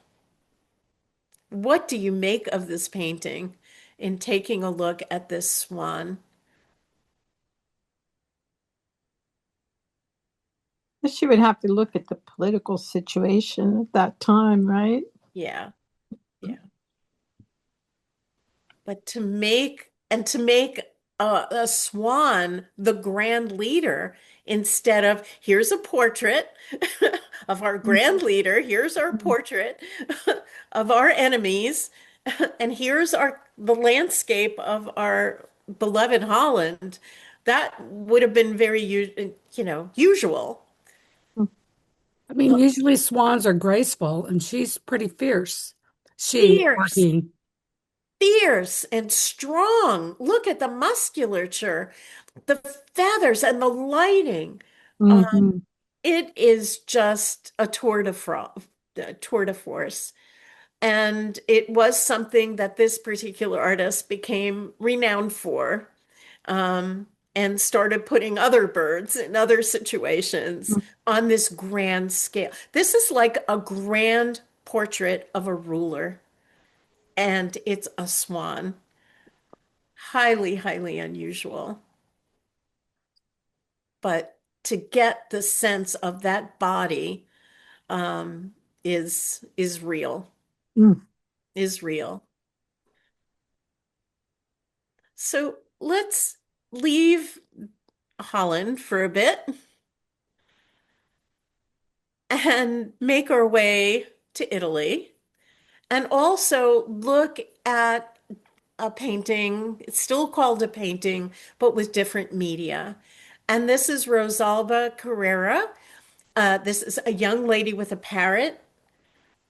What do you make of this painting in taking a look at this swan?
She would have to look at the political situation at that time, right?
Yeah, yeah. But to make a swan the grand leader instead of here's a portrait of our grand leader, here's our portrait of our enemies, and here's the landscape of our beloved Holland. That would have been very, usual.
I mean, usually swans are graceful, and she's pretty fierce. She or
Fierce,
he.
fierce and strong. Look at the musculature, the feathers, and the lighting.
Mhm.
It is just a tour de force. And it was something that this particular artist became renowned for, and started putting other birds in other situations on this grand scale. This is like a grand portrait of a ruler, and it's a swan. Highly, highly unusual. But to get the sense of that body, is real,
Mm.
is real. So let's leave Holland for a bit and make our way to Italy and also look at a painting. It's still called a painting, but with different media. And this is Rosalba Carrera. This is a young lady with a parrot.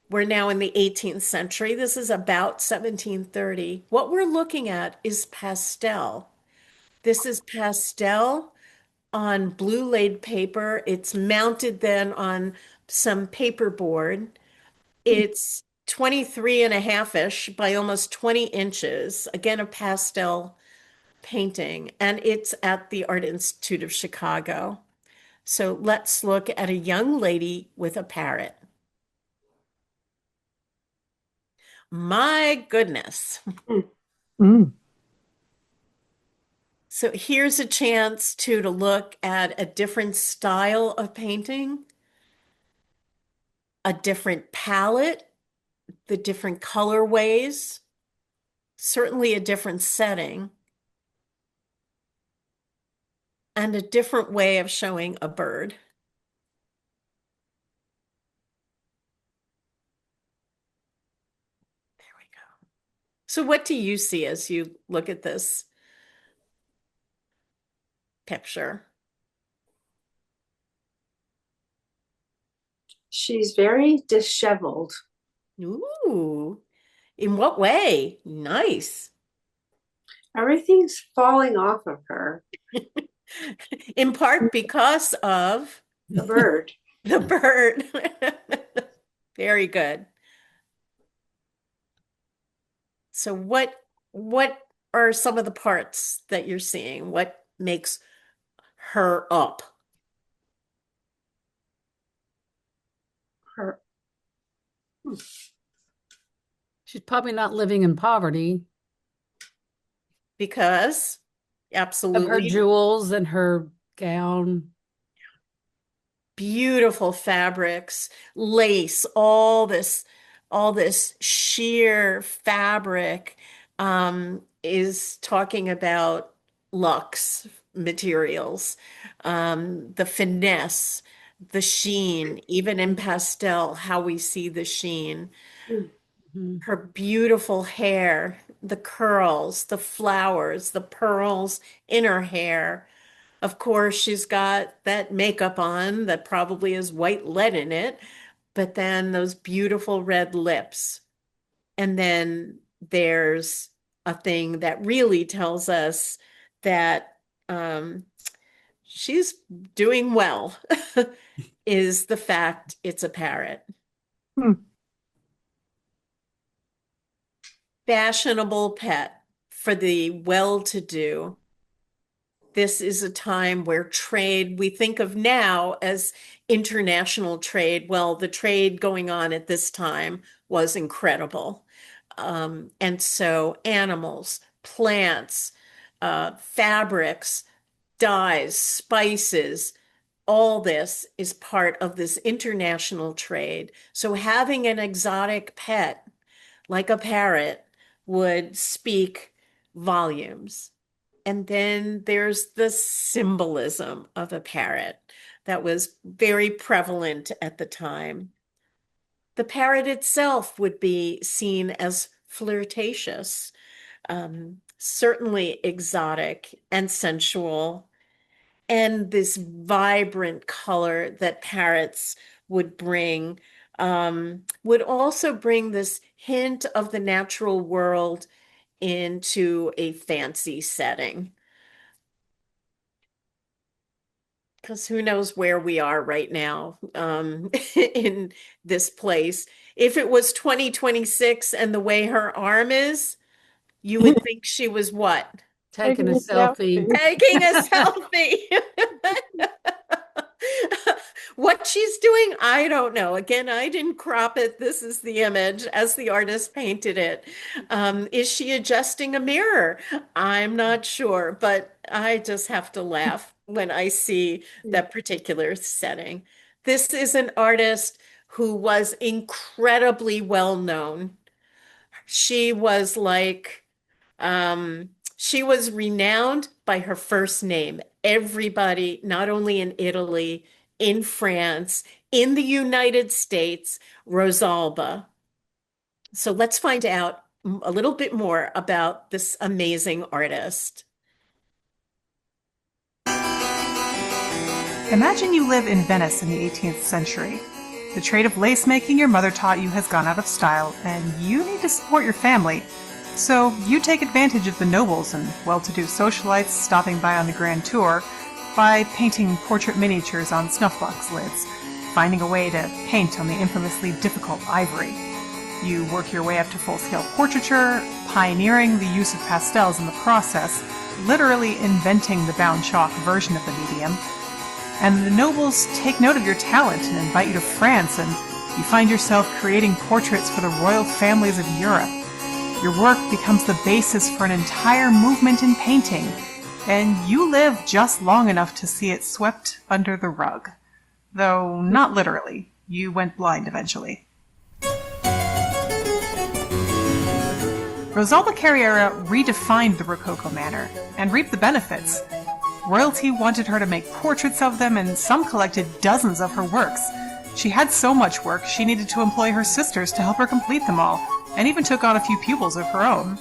We're now in the 18th century. This is about 1730. What we're looking at is pastel. This is pastel on blue laid paper. It's mounted then on some paperboard. It's 23 and a half-ish by almost 20 inches. Again, a pastel painting, and it's at the Art Institute of Chicago. So let's look at a young lady with a parrot. My goodness.
Mm.
So here's a chance to look at a different style of painting, a different palette, the different colorways, certainly a different setting, and a different way of showing a bird. There we go. So what do you see as you look at this picture?
She's very disheveled.
Ooh, in what way? Nice.
Everything's falling off of her.
In part because of
The bird.
the bird. Very good. So what are some of the parts that you're seeing? What makes her up?
Her.
She's probably not living in poverty.
Because
Of her
absolutely
jewels and her gown.
beautiful fabrics, lace, all this sheer fabric, is talking about luxe materials, the finesse, the sheen, even in pastel, how we see the sheen.
Mm.
Mhm.
Her beautiful hair, the curls, the flowers, the pearls in her hair. Of course, she's got that makeup on that probably has white lead in it, but then those beautiful red lips. And then there's a thing that really tells us that she's doing well, is the fact it's a parrot. Fashionable pet for the well-to-do. This is a time where trade, we think of now as international trade. Well, the trade going on at this time was incredible. And so animals, plants, fabrics, dyes, spices, all this is part of this international trade. So having an exotic pet like a parrot would speak volumes. And then there's the symbolism of a parrot that was very prevalent at the time. The parrot itself would be seen as flirtatious, certainly exotic and sensual. And this vibrant color that parrots would bring would also bring this hint of the natural world into a fancy setting. Because who knows where we are right now in this place. If it was 2026 and the way her arm is, you would think she was what?
Taking a selfie.
Taking a selfie. What she's doing, I don't know. Again, I didn't crop it. This is the image as the artist painted it. Is she adjusting a mirror? I'm not sure, but I just have to laugh when I see that particular setting. This is an artist who was incredibly well known. She was like, she was renowned by her first name. Everybody, not only in Italy, in France, in the United States, Rosalba. So let's find out a little bit more about this amazing artist.
Imagine you live in Venice in the 18th century. The trade of lace making your mother taught you has gone out of style, and you need to support your family. So you take advantage of the nobles and well-to-do socialites stopping by on the grand tour by painting portrait miniatures on snuffbox lids, finding a way to paint on the infamously difficult ivory. You work your way up to full-scale portraiture, pioneering the use of pastels in the process, literally inventing the bound chalk version of the medium. And the nobles take note of your talent and invite you to France, and you find yourself creating portraits for the royal families of Europe. Your work becomes the basis for an entire movement in painting, and you live just long enough to see it swept under the rug. Though not literally. You went blind eventually. Rosalba Carriera redefined the Rococo manner and reaped the benefits. Royalty wanted her to make portraits of them, and some collected dozens of her works. She had so much work, she needed to employ her sisters to help her complete them all, and even took on a few pupils of her own.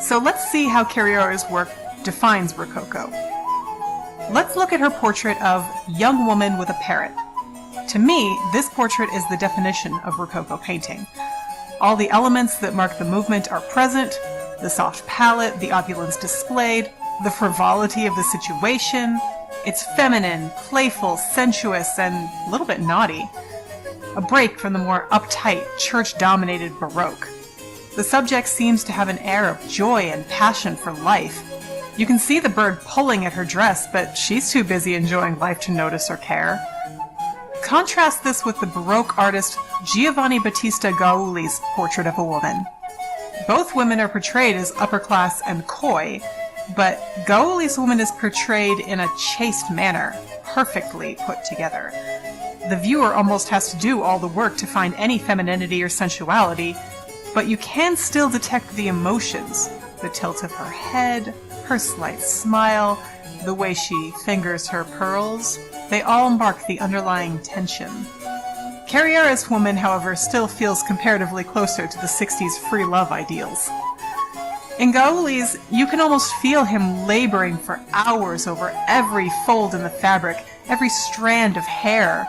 So let's see how Carriera's work defines Rococo. Let's look at her portrait of Young Woman with a Parrot. To me, this portrait is the definition of Rococo painting. All the elements that mark the movement are present: the soft palette, the opulence displayed, the frivolity of the situation. It's feminine, playful, sensuous, and a little bit naughty. A break from the more uptight, church-dominated Baroque. The subject seems to have an air of joy and passion for life. You can see the bird pulling at her dress, but she's too busy enjoying life to notice or care. Contrast this with the Baroque artist Giovanni Battista Gauli's portrait of a woman. Both women are portrayed as upper-class and coy, but Gauli's woman is portrayed in a chaste manner, perfectly put together. The viewer almost has to do all the work to find any femininity or sensuality, but you can still detect the emotions, the tilt of her head, her slight smile, the way she fingers her pearls. They all mark the underlying tension. Carriera's woman, however, still feels comparatively closer to the 60s free love ideals. In Gauli's, you can almost feel him laboring for hours over every fold in the fabric, every strand of hair.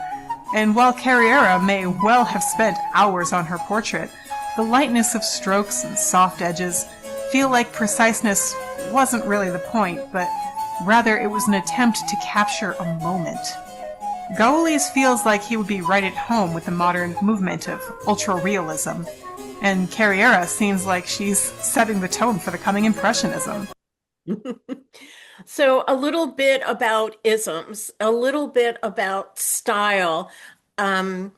And while Carriera may well have spent hours on her portrait, the lightness of strokes and soft edges feel like preciseness wasn't really the point, but rather it was an attempt to capture a moment. Gauli's feels like he would be right at home with the modern movement of ultra-realism, and Carriera seems like she's setting the tone for the coming Impressionism.
So a little bit about isms, a little bit about style. And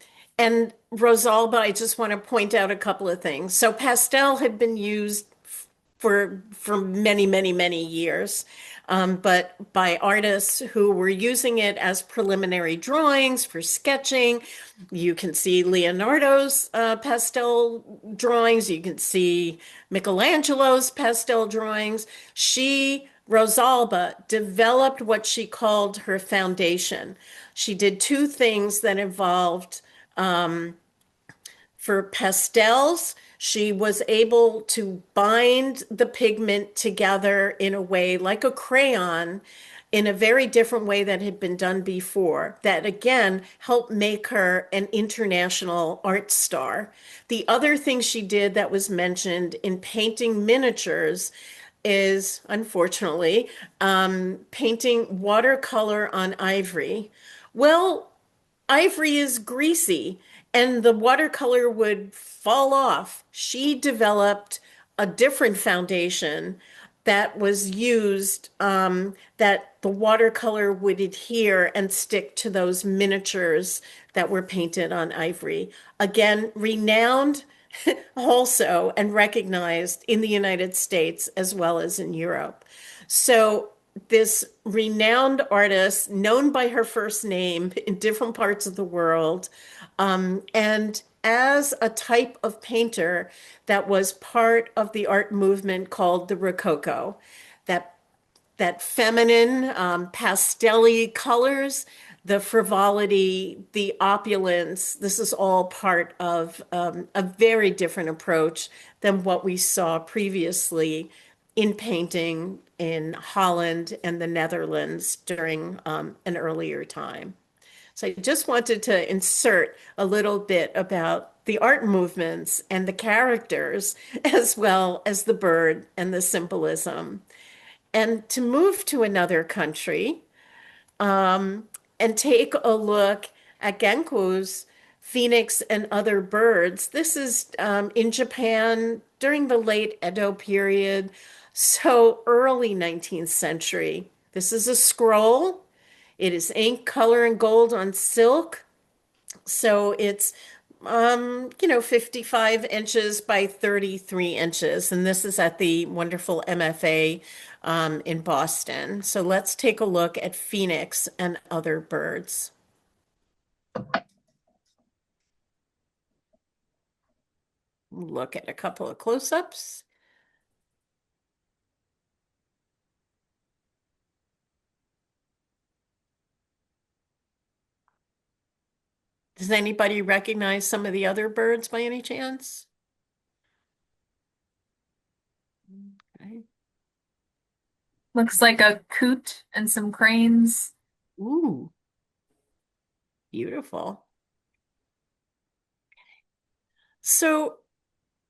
Rosalba, I just want to point out a couple of things. So pastel had been used for many, many, many years, but by artists who were using it as preliminary drawings for sketching. You can see Leonardo's pastel drawings. You can see Michelangelo's pastel drawings. Rosalba, developed what she called her foundation. She did two things that involved for pastels, she was able to bind the pigment together in a way like a crayon, in a very different way that had been done before, that again helped make her an international art star. The other thing she did that was mentioned in painting miniatures is, unfortunately, painting watercolor on ivory. Well, ivory is greasy and the watercolor would fall off. She developed a different foundation that was used, that the watercolor would adhere and stick to those miniatures that were painted on ivory. Again, renowned also and recognized in the United States as well as in Europe. So this renowned artist, known by her first name in different parts of the world, and as a type of painter that was part of the art movement called the Rococo, that feminine, pastel-y colors, the frivolity, the opulence. This is all part of a very different approach than what we saw previously in painting in Holland and the Netherlands during an earlier time. So I just wanted to insert a little bit about the art movements and the characters, as well as the bird and the symbolism. And to move to another country and take a look at Genko's phoenix and other birds. This is in Japan during the late Edo period, so early 19th century. This is a scroll. It is ink, color, and gold on silk. So it's, 55 inches by 33 inches. And this is at the wonderful MFA in Boston. So let's take a look at phoenix and other birds. Look at a couple of close-ups. Does anybody recognize some of the other birds by any chance? Okay.
Looks like a coot and some cranes.
Ooh, beautiful. So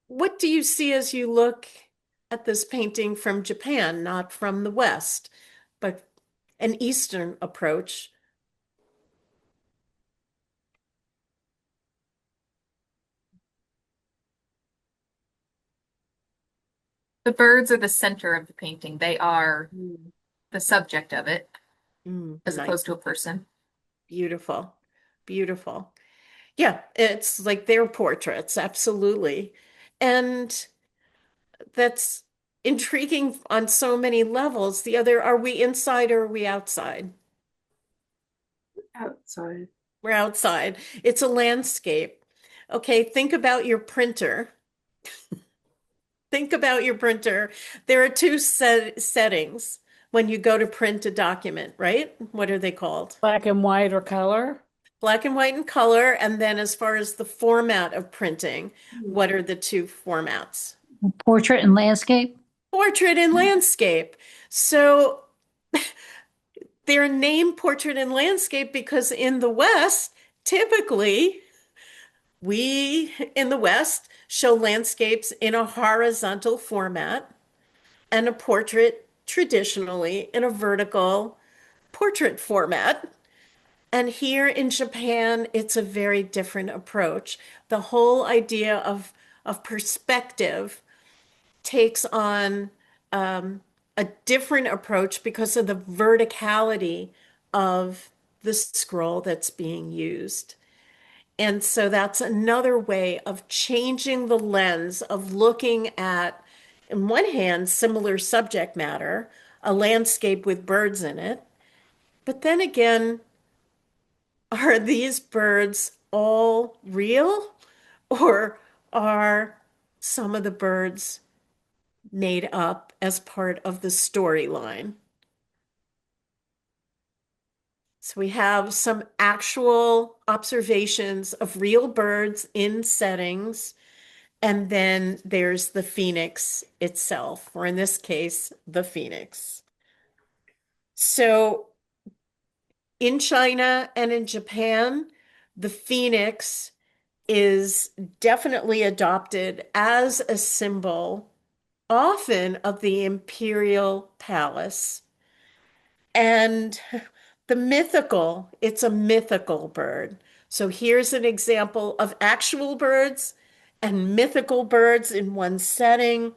what do you see as you look at this painting from Japan, not from the West, but an Eastern approach?
The birds are the center of the painting. They are the subject of it, as opposed to a person.
Beautiful, beautiful. Yeah, it's like their portraits, absolutely. And that's intriguing on so many levels. The other, are we inside or are we outside?
Outside.
We're outside. It's a landscape. Okay, think about your printer. Think about your printer. There are two settings when you go to print a document, right? What are they called?
Black and white or color?
Black and white and color. And then as far as the format of printing, what are the two formats?
Portrait and landscape.
Portrait and landscape. So they're named portrait and landscape because in the West, typically, we in the West show landscapes in a horizontal format and a portrait traditionally in a vertical portrait format. And here in Japan, it's a very different approach. The whole idea of perspective takes on a different approach because of the verticality of the scroll that's being used. And so that's another way of changing the lens of looking at, in one hand, similar subject matter, a landscape with birds in it. But then again, are these birds all real? Or are some of the birds made up as part of the storyline? So we have some actual observations of real birds in settings, and then there's the phoenix itself, or in this case, the phoenix. So in China and in Japan, the phoenix is definitely adopted as a symbol, often of the imperial palace. And it's a mythical bird. So here's an example of actual birds and mythical birds in one setting.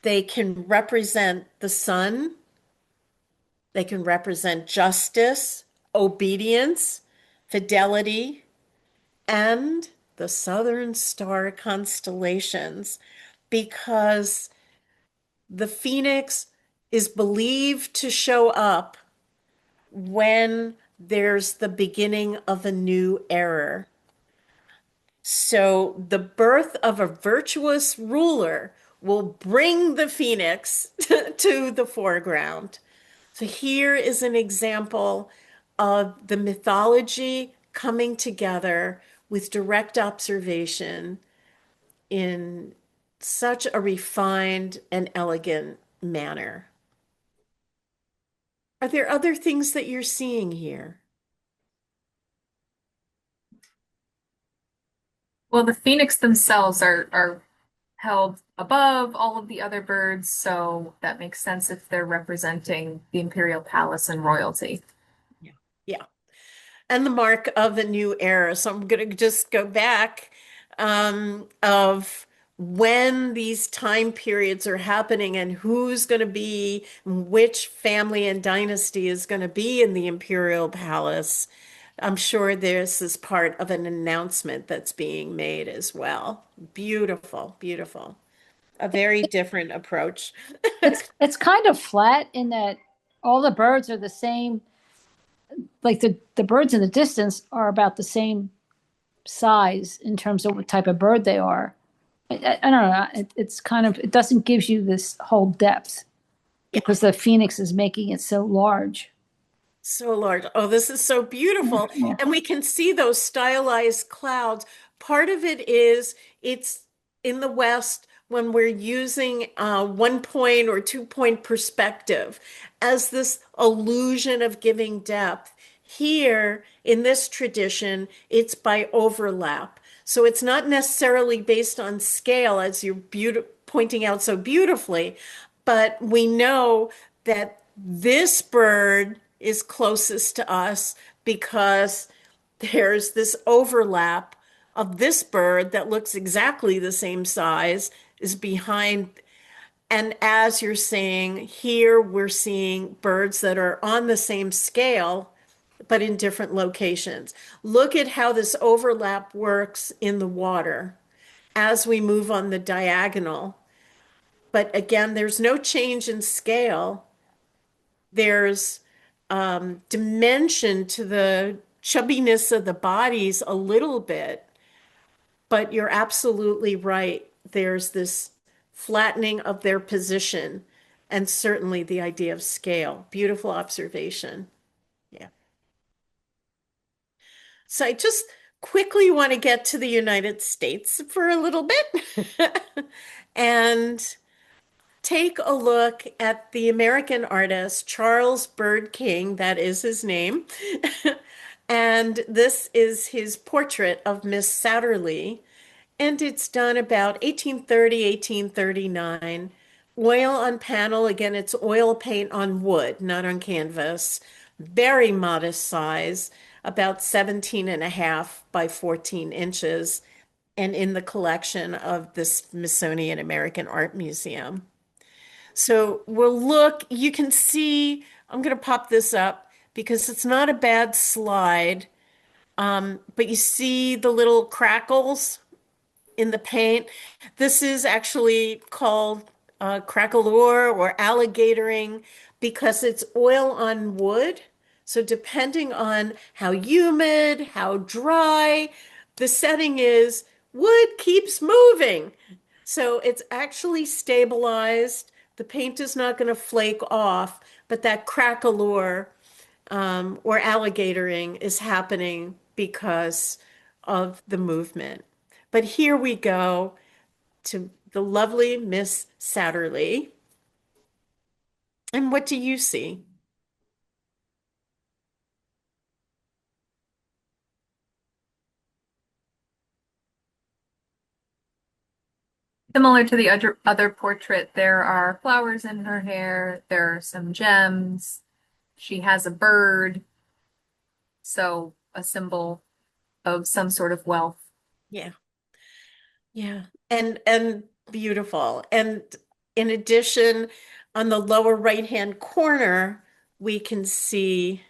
They can represent the sun. They can represent justice, obedience, fidelity, and the Southern Star constellations, because the phoenix is believed to show up when there's the beginning of a new era. So the birth of a virtuous ruler will bring the phoenix to the foreground. So here is an example of the mythology coming together with direct observation in such a refined and elegant manner. Are there other things that you're seeing here?
Well, the phoenix themselves are held above all of the other birds, so that makes sense if they're representing the imperial palace and royalty.
Yeah. Yeah. And the mark of the new era. So I'm going to just go back of when these time periods are happening and who's going to be, which family and dynasty is going to be in the imperial palace. I'm sure this is part of an announcement that's being made as well. Beautiful, beautiful. A very different approach.
It's kind of flat in that all the birds are the same. Like the birds in the distance are about the same size in terms of what type of bird they are. I don't know. It's kind of, it doesn't give you this whole depth because the phoenix is making it so large.
So large. Oh, this is so beautiful.
Yeah.
And we can see those stylized clouds. Part of it is it's in the West when we're using 1 point or 2 point perspective as this illusion of giving depth. Here in this tradition, it's by overlap. So it's not necessarily based on scale, as you're pointing out so beautifully, but we know that this bird is closest to us because there's this overlap of this bird that looks exactly the same size is behind. And as you're saying, here we're seeing birds that are on the same scale, but in different locations. Look at how this overlap works in the water as we move on the diagonal. But again, there's no change in scale. There's dimension to the chubbiness of the bodies a little bit, but you're absolutely right. There's this flattening of their position and certainly the idea of scale. Beautiful observation. Yeah. So I just quickly want to get to the United States for a little bit. And take a look at the American artist Charles Bird King, that is his name. And this is his portrait of Miss Satterlee. And it's done about 1830, 1839. Oil on panel. Again, it's oil paint on wood, not on canvas. Very modest size, about 17 and a half by 14 inches, and in the collection of the Smithsonian American Art Museum. So we'll look, you can see, I'm going to pop this up because it's not a bad slide, but you see the little crackles in the paint. This is actually called craquelure or alligatoring because it's oil on wood. So depending on how humid, how dry the setting is, wood keeps moving. So it's actually stabilized. The paint is not going to flake off, but that craquelure or alligatoring is happening because of the movement. But here we go to the lovely Miss Satterlee. And what do you see?
Similar to the other portrait, there are flowers in her hair, there are some gems. She has a bird, so a symbol of some sort of wealth.
Yeah. Yeah. And beautiful. And in addition, on the lower right-hand corner, we can see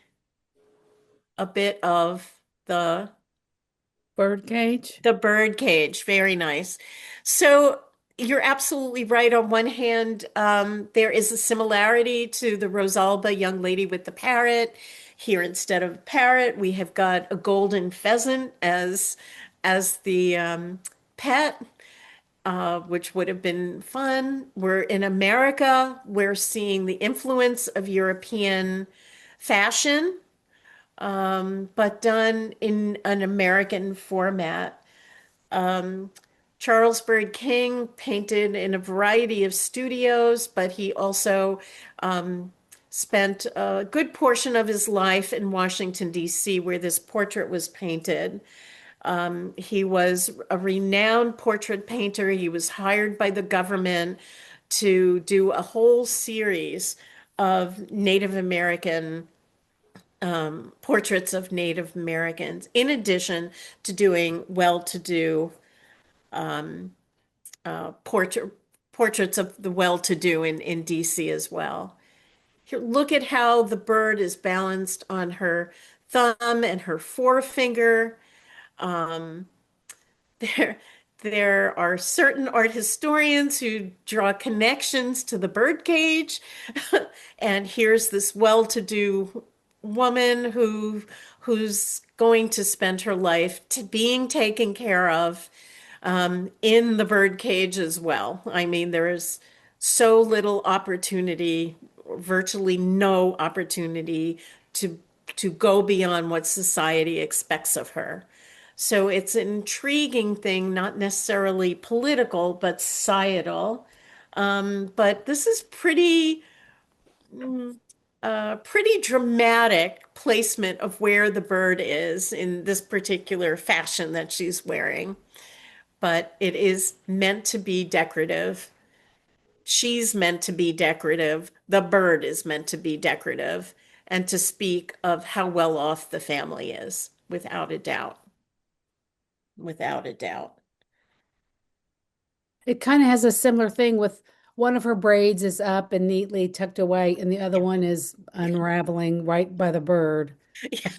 a bit of the
Bird cage.
the bird cage. Very nice. So you're absolutely right. On one hand, there is a similarity to the Rosalba young lady with the parrot. Here, instead of a parrot, we have got a golden pheasant as the pet, which would have been fun. We're in America. We're seeing the influence of European fashion, but done in an American format. Charles Bird King painted in a variety of studios, but he also spent a good portion of his life in Washington, D.C., where this portrait was painted. He was a renowned portrait painter. He was hired by the government to do a whole series of Native American portraits of Native Americans, in addition to doing well-to-do portraits of the well-to-do in DC as well. Here, look at how the bird is balanced on her thumb and her forefinger. Um, there are certain art historians who draw connections to the birdcage. And here's this well-to-do woman who's going to spend her life being taken care of in the birdcage as well. I mean, there is so little opportunity, virtually no opportunity to go beyond what society expects of her. So it's an intriguing thing, not necessarily political, but societal. But this is pretty dramatic placement of where the bird is in this particular fashion that she's wearing. But it is meant to be decorative. She's meant to be decorative. The bird is meant to be decorative and to speak of how well off the family is, without a doubt. Without a doubt.
It kind of has a similar thing with one of her braids is up and neatly tucked away, and the other one is unraveling right by the bird.
Yeah,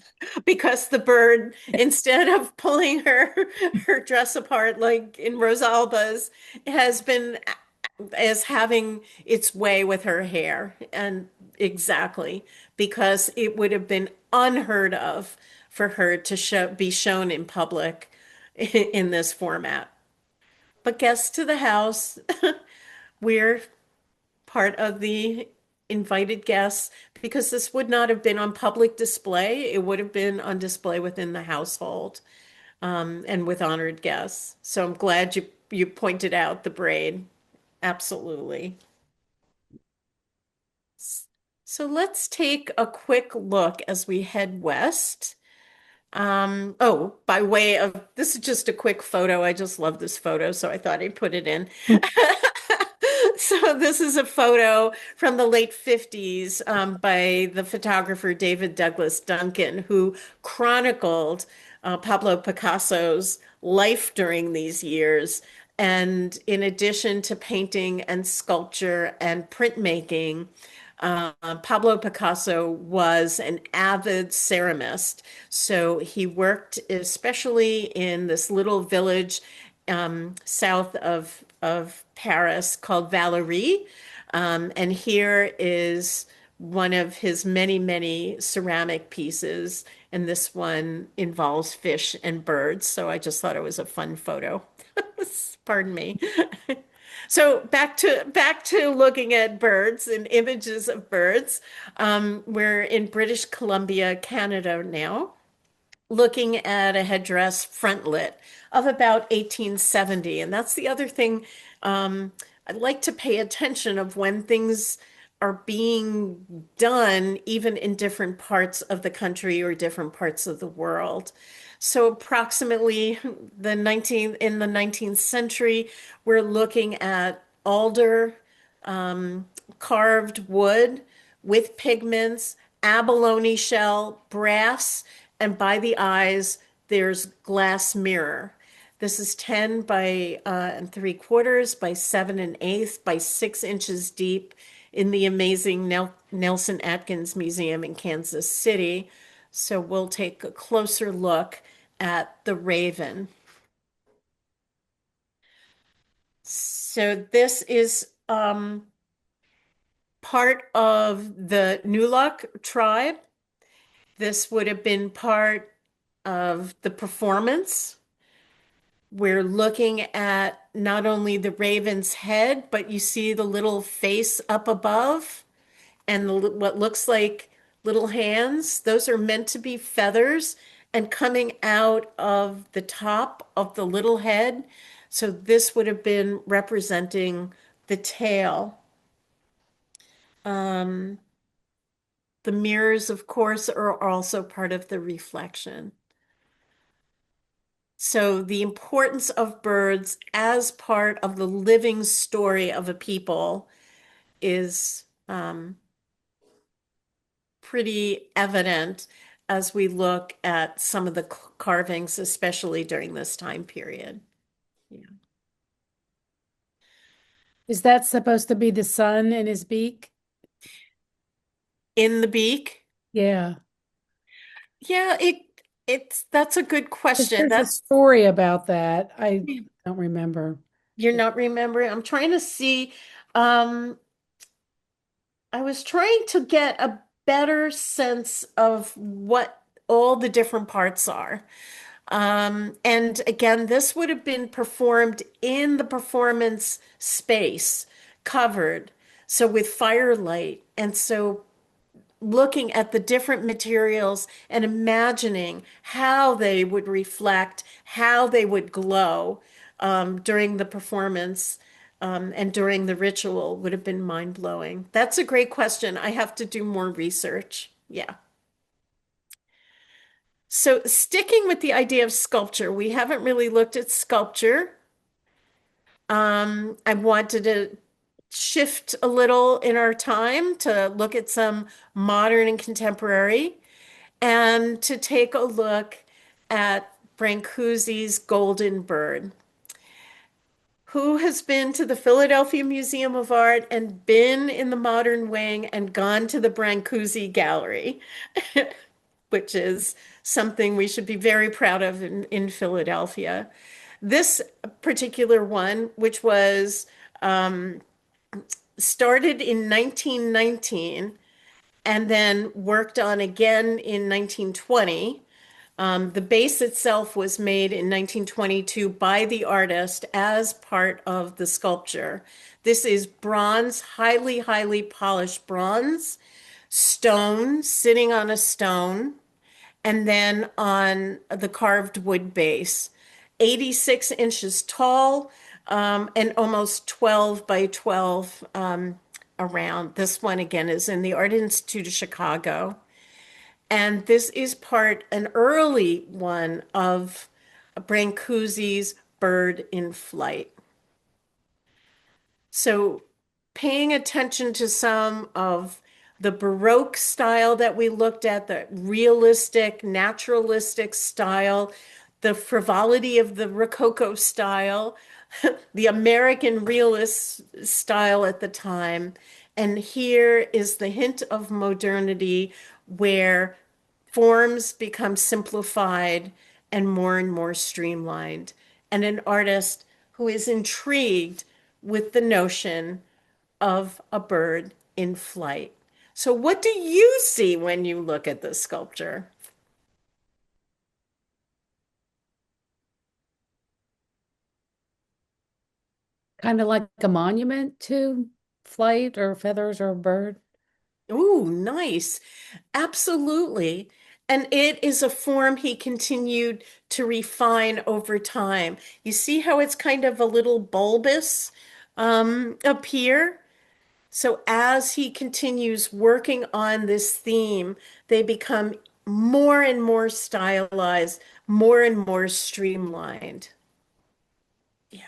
because the bird, instead of pulling her dress apart like in Rosalba's, has been as having its way with her hair. And exactly, because it would have been unheard of for her to be shown in public in this format. But guests to the house, we're part of the invited guests because this would not have been on public display. It would have been on display within the household and with honored guests. So I'm glad you pointed out the braid. Absolutely. So let's take a quick look as we head west. Oh, by way of, this is just a quick photo. I just love this photo, so I thought I'd put it in. So this is a photo from the late 50s by the photographer David Douglas Duncan, who chronicled Pablo Picasso's life during these years. And in addition to painting and sculpture and printmaking, Pablo Picasso was an avid ceramist. So he worked especially in this little village south of Paris called Valerie. And here is one of his many, many ceramic pieces. And this one involves fish and birds. So I just thought it was a fun photo. Pardon me. So back to looking at birds and images of birds. We're in British Columbia, Canada now, looking at a headdress frontlet of about 1870. And that's the other thing I'd like to pay attention of when things are being done, even in different parts of the country or different parts of the world. So approximately in the 19th century, we're looking at alder, carved wood with pigments, abalone shell, brass, and by the eyes, there's glass mirror. This is 10 by 3/4 by 7 1/8 by 6 inches deep in the amazing Nelson Atkins Museum in Kansas City. So we'll take a closer look at the raven. So this is part of the Nulak tribe. This would have been part of the performance. We're looking at not only the raven's head, but you see the little face up above and what looks like little hands. Those are meant to be feathers and coming out of the top of the little head. So this would have been representing the tail. The mirrors, of course, are also part of the reflection. So the importance of birds as part of the living story of a people is pretty evident as we look at some of the carvings, especially during this time period. Yeah.
Is that supposed to be the sun in his beak?
In the beak?
Yeah.
Yeah, that's a good question.
There's a story about that. I don't remember.
You're not remembering? I'm trying to see. I was trying to get a better sense of what all the different parts are. And again, this would have been performed in the performance space, covered, so with firelight. And so looking at the different materials and imagining how they would reflect, how they would glow during the performance and during the ritual would have been mind-blowing. That's a great question. I have to do more research. Yeah. So sticking with the idea of sculpture, we haven't really looked at sculpture. I wanted to shift a little in our time to look at some modern and contemporary and to take a look at Brancusi's Golden Bird. Who has been to the Philadelphia Museum of Art and been in the modern wing and gone to the Brancusi Gallery, which is something we should be very proud of in Philadelphia. This particular one, which was started in 1919 and then worked on again in 1920. The base itself was made in 1922 by the artist as part of the sculpture. This is bronze, highly, highly polished bronze, stone, sitting on a stone, and then on the carved wood base. 86 inches tall and almost 12 by 12 around. This one again is in the Art Institute of Chicago. And this is an early one of Brancusi's Bird in Flight. So paying attention to some of the Baroque style that we looked at, the realistic, naturalistic style, the frivolity of the Rococo style, the American realist style at the time. And here is the hint of modernity where forms become simplified and more streamlined. And an artist who is intrigued with the notion of a bird in flight. So, what do you see when you look at this sculpture?
Kind of like a monument to flight or feathers or a bird.
Ooh, nice. Absolutely. And it is a form he continued to refine over time. You see how it's kind of a little bulbous up here? So as he continues working on this theme, they become more and more stylized, more and more streamlined. Yeah.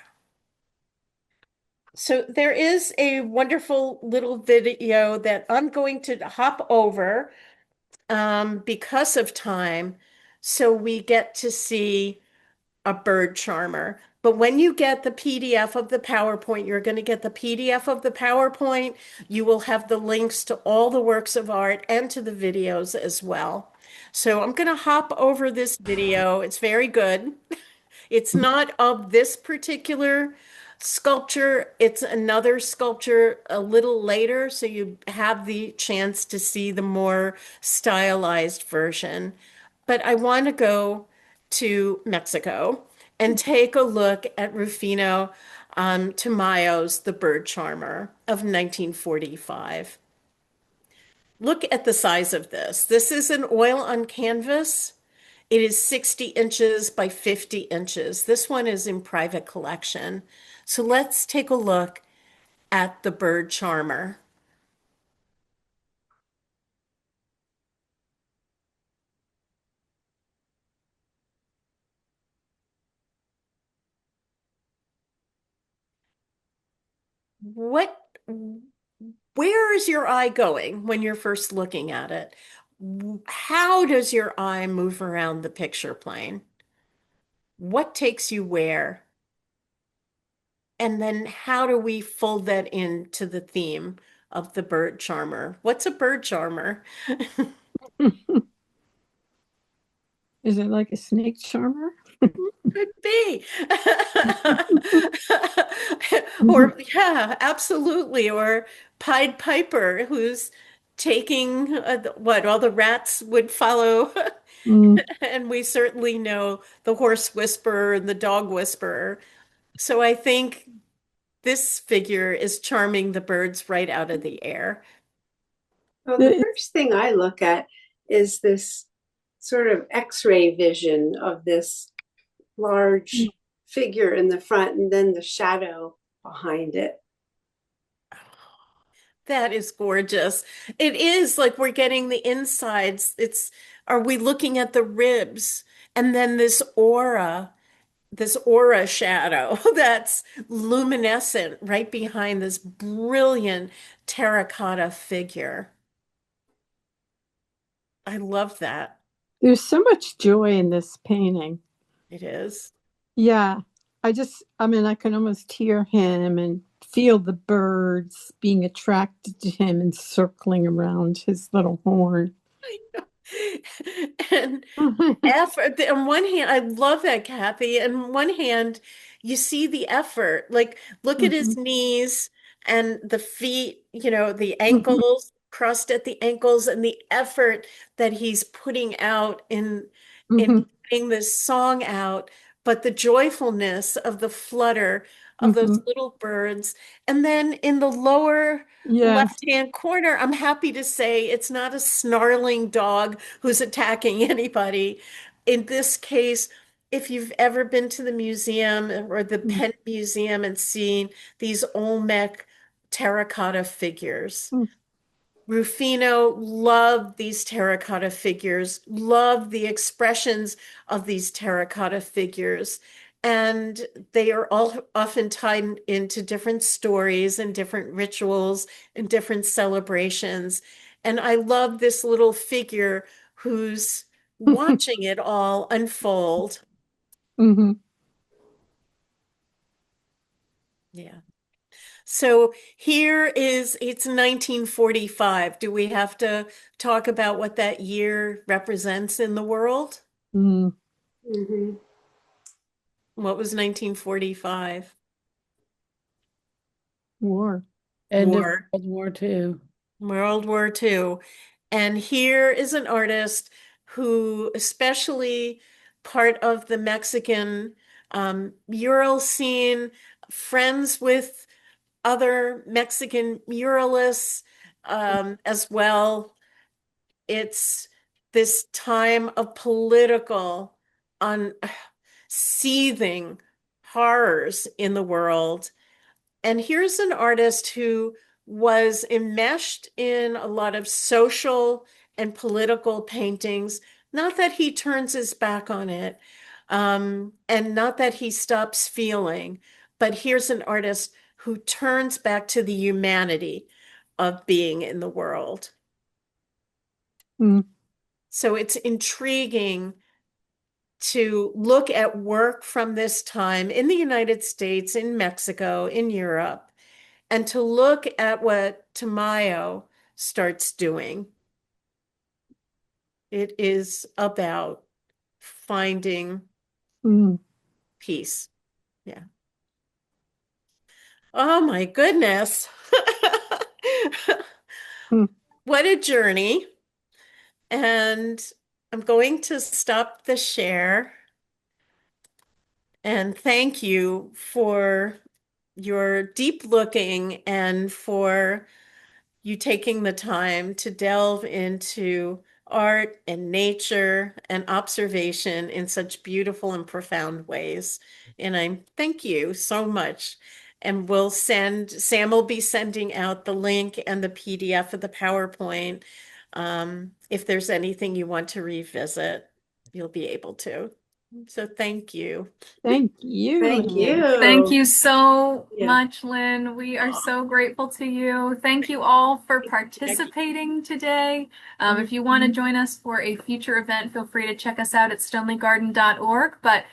So there is a wonderful little video that I'm going to hop over because of time. So we get to see a bird charmer. But when you get the PDF of the PowerPoint, you're going to get the PDF of the PowerPoint. You will have the links to all the works of art and to the videos as well. So I'm going to hop over this video. It's very good. It's not of this particular sculpture. It's another sculpture a little later, so you have the chance to see the more stylized version. But I want to go to Mexico and take a look at Rufino Tamayo's The Bird Charmer of 1945. Look at the size of this. This is an oil on canvas. It is 60 inches by 50 inches. This one is in private collection. So let's take a look at the bird charmer. Where is your eye going when you're first looking at it? How does your eye move around the picture plane? What takes you where? And then how do we fold that into the theme of the bird charmer? What's a bird charmer?
Is it like a snake charmer?
Could be. Or, yeah, absolutely. Or Pied Piper, who's taking what all the rats would follow. And we certainly know the horse whisperer and the dog whisperer. So I think this figure is charming the birds right out of the air.
Well, the first thing I look at is this sort of X-ray vision of this large figure in the front and then the shadow behind it.
That is gorgeous. It is like we're getting the insides. Are we looking at the ribs? And then this aura shadow that's luminescent right behind this brilliant terracotta figure. I love that.
There's so much joy in this painting.
It is.
Yeah. I can almost hear him and feel the birds being attracted to him and circling around his little horn.
I know. And effort on one hand, I love that, Kathy. On one hand, you see the effort. Like, look at his knees and the feet, the ankles, crossed at the ankles, and the effort that he's putting out in putting this song out, but the joyfulness of the flutter of those little birds. And then in the lower left-hand corner, I'm happy to say it's not a snarling dog who's attacking anybody. In this case, if you've ever been to the museum or the Penn Museum and seen these Olmec terracotta figures.
Mm.
Rufino loved these terracotta figures, loved the expressions of these terracotta figures. And they are all often tied into different stories and different rituals and different celebrations. And I love this little figure who's watching it all unfold.
Mm-hmm.
Yeah. So here it's 1945. Do we have to talk about what that year represents in the world?
Mm.
Mm-hmm.
What was 1945?
War.
End of
War.
World War II.
World War II. And here is an artist who, especially part of the Mexican mural scene, friends with other Mexican muralists as well. It's this time of political, seething horrors in the world. And here's an artist who was enmeshed in a lot of social and political paintings. Not that he turns his back on it, and not that he stops feeling, but here's an artist who turns back to the humanity of being in the world.
Mm.
So it's intriguing to look at work from this time in the United States, in Mexico, in Europe, and to look at what Tamayo starts doing. It is about finding peace. Yeah. Oh my goodness. What a journey. And I'm going to stop the share. And thank you for your deep looking and for you taking the time to delve into art and nature and observation in such beautiful and profound ways. And I thank you so much. And Sam will be sending out the link and the PDF of the PowerPoint. If there's anything you want to revisit, you'll be able to. So thank you.
Thank you.
Thank you.
Thank you so
Yeah.
much, Lynn. We are so grateful to you. Thank you all for participating today. If you want to join us for a future event, feel free to check us out at stoneleygarden.org. But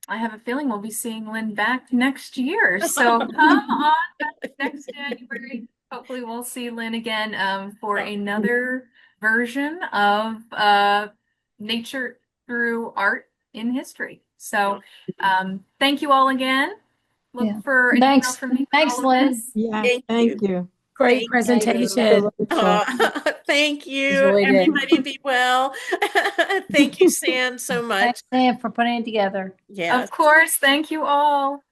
I have a feeling we'll be seeing Lynn back next year. So come on back next January. Hopefully we'll see Lynn again for another version of nature through art in history. So thank you all again. Look for an email
Thanks.
from me.
Thanks, Lynn.
Yeah, thank you.
Great
Thank
presentation.
Thank
It
you.
was really good.
Everybody be well. Thank you, Sam, so much.
Thanks, Sam, for putting it together.
Yeah.
Of course. Thank you all.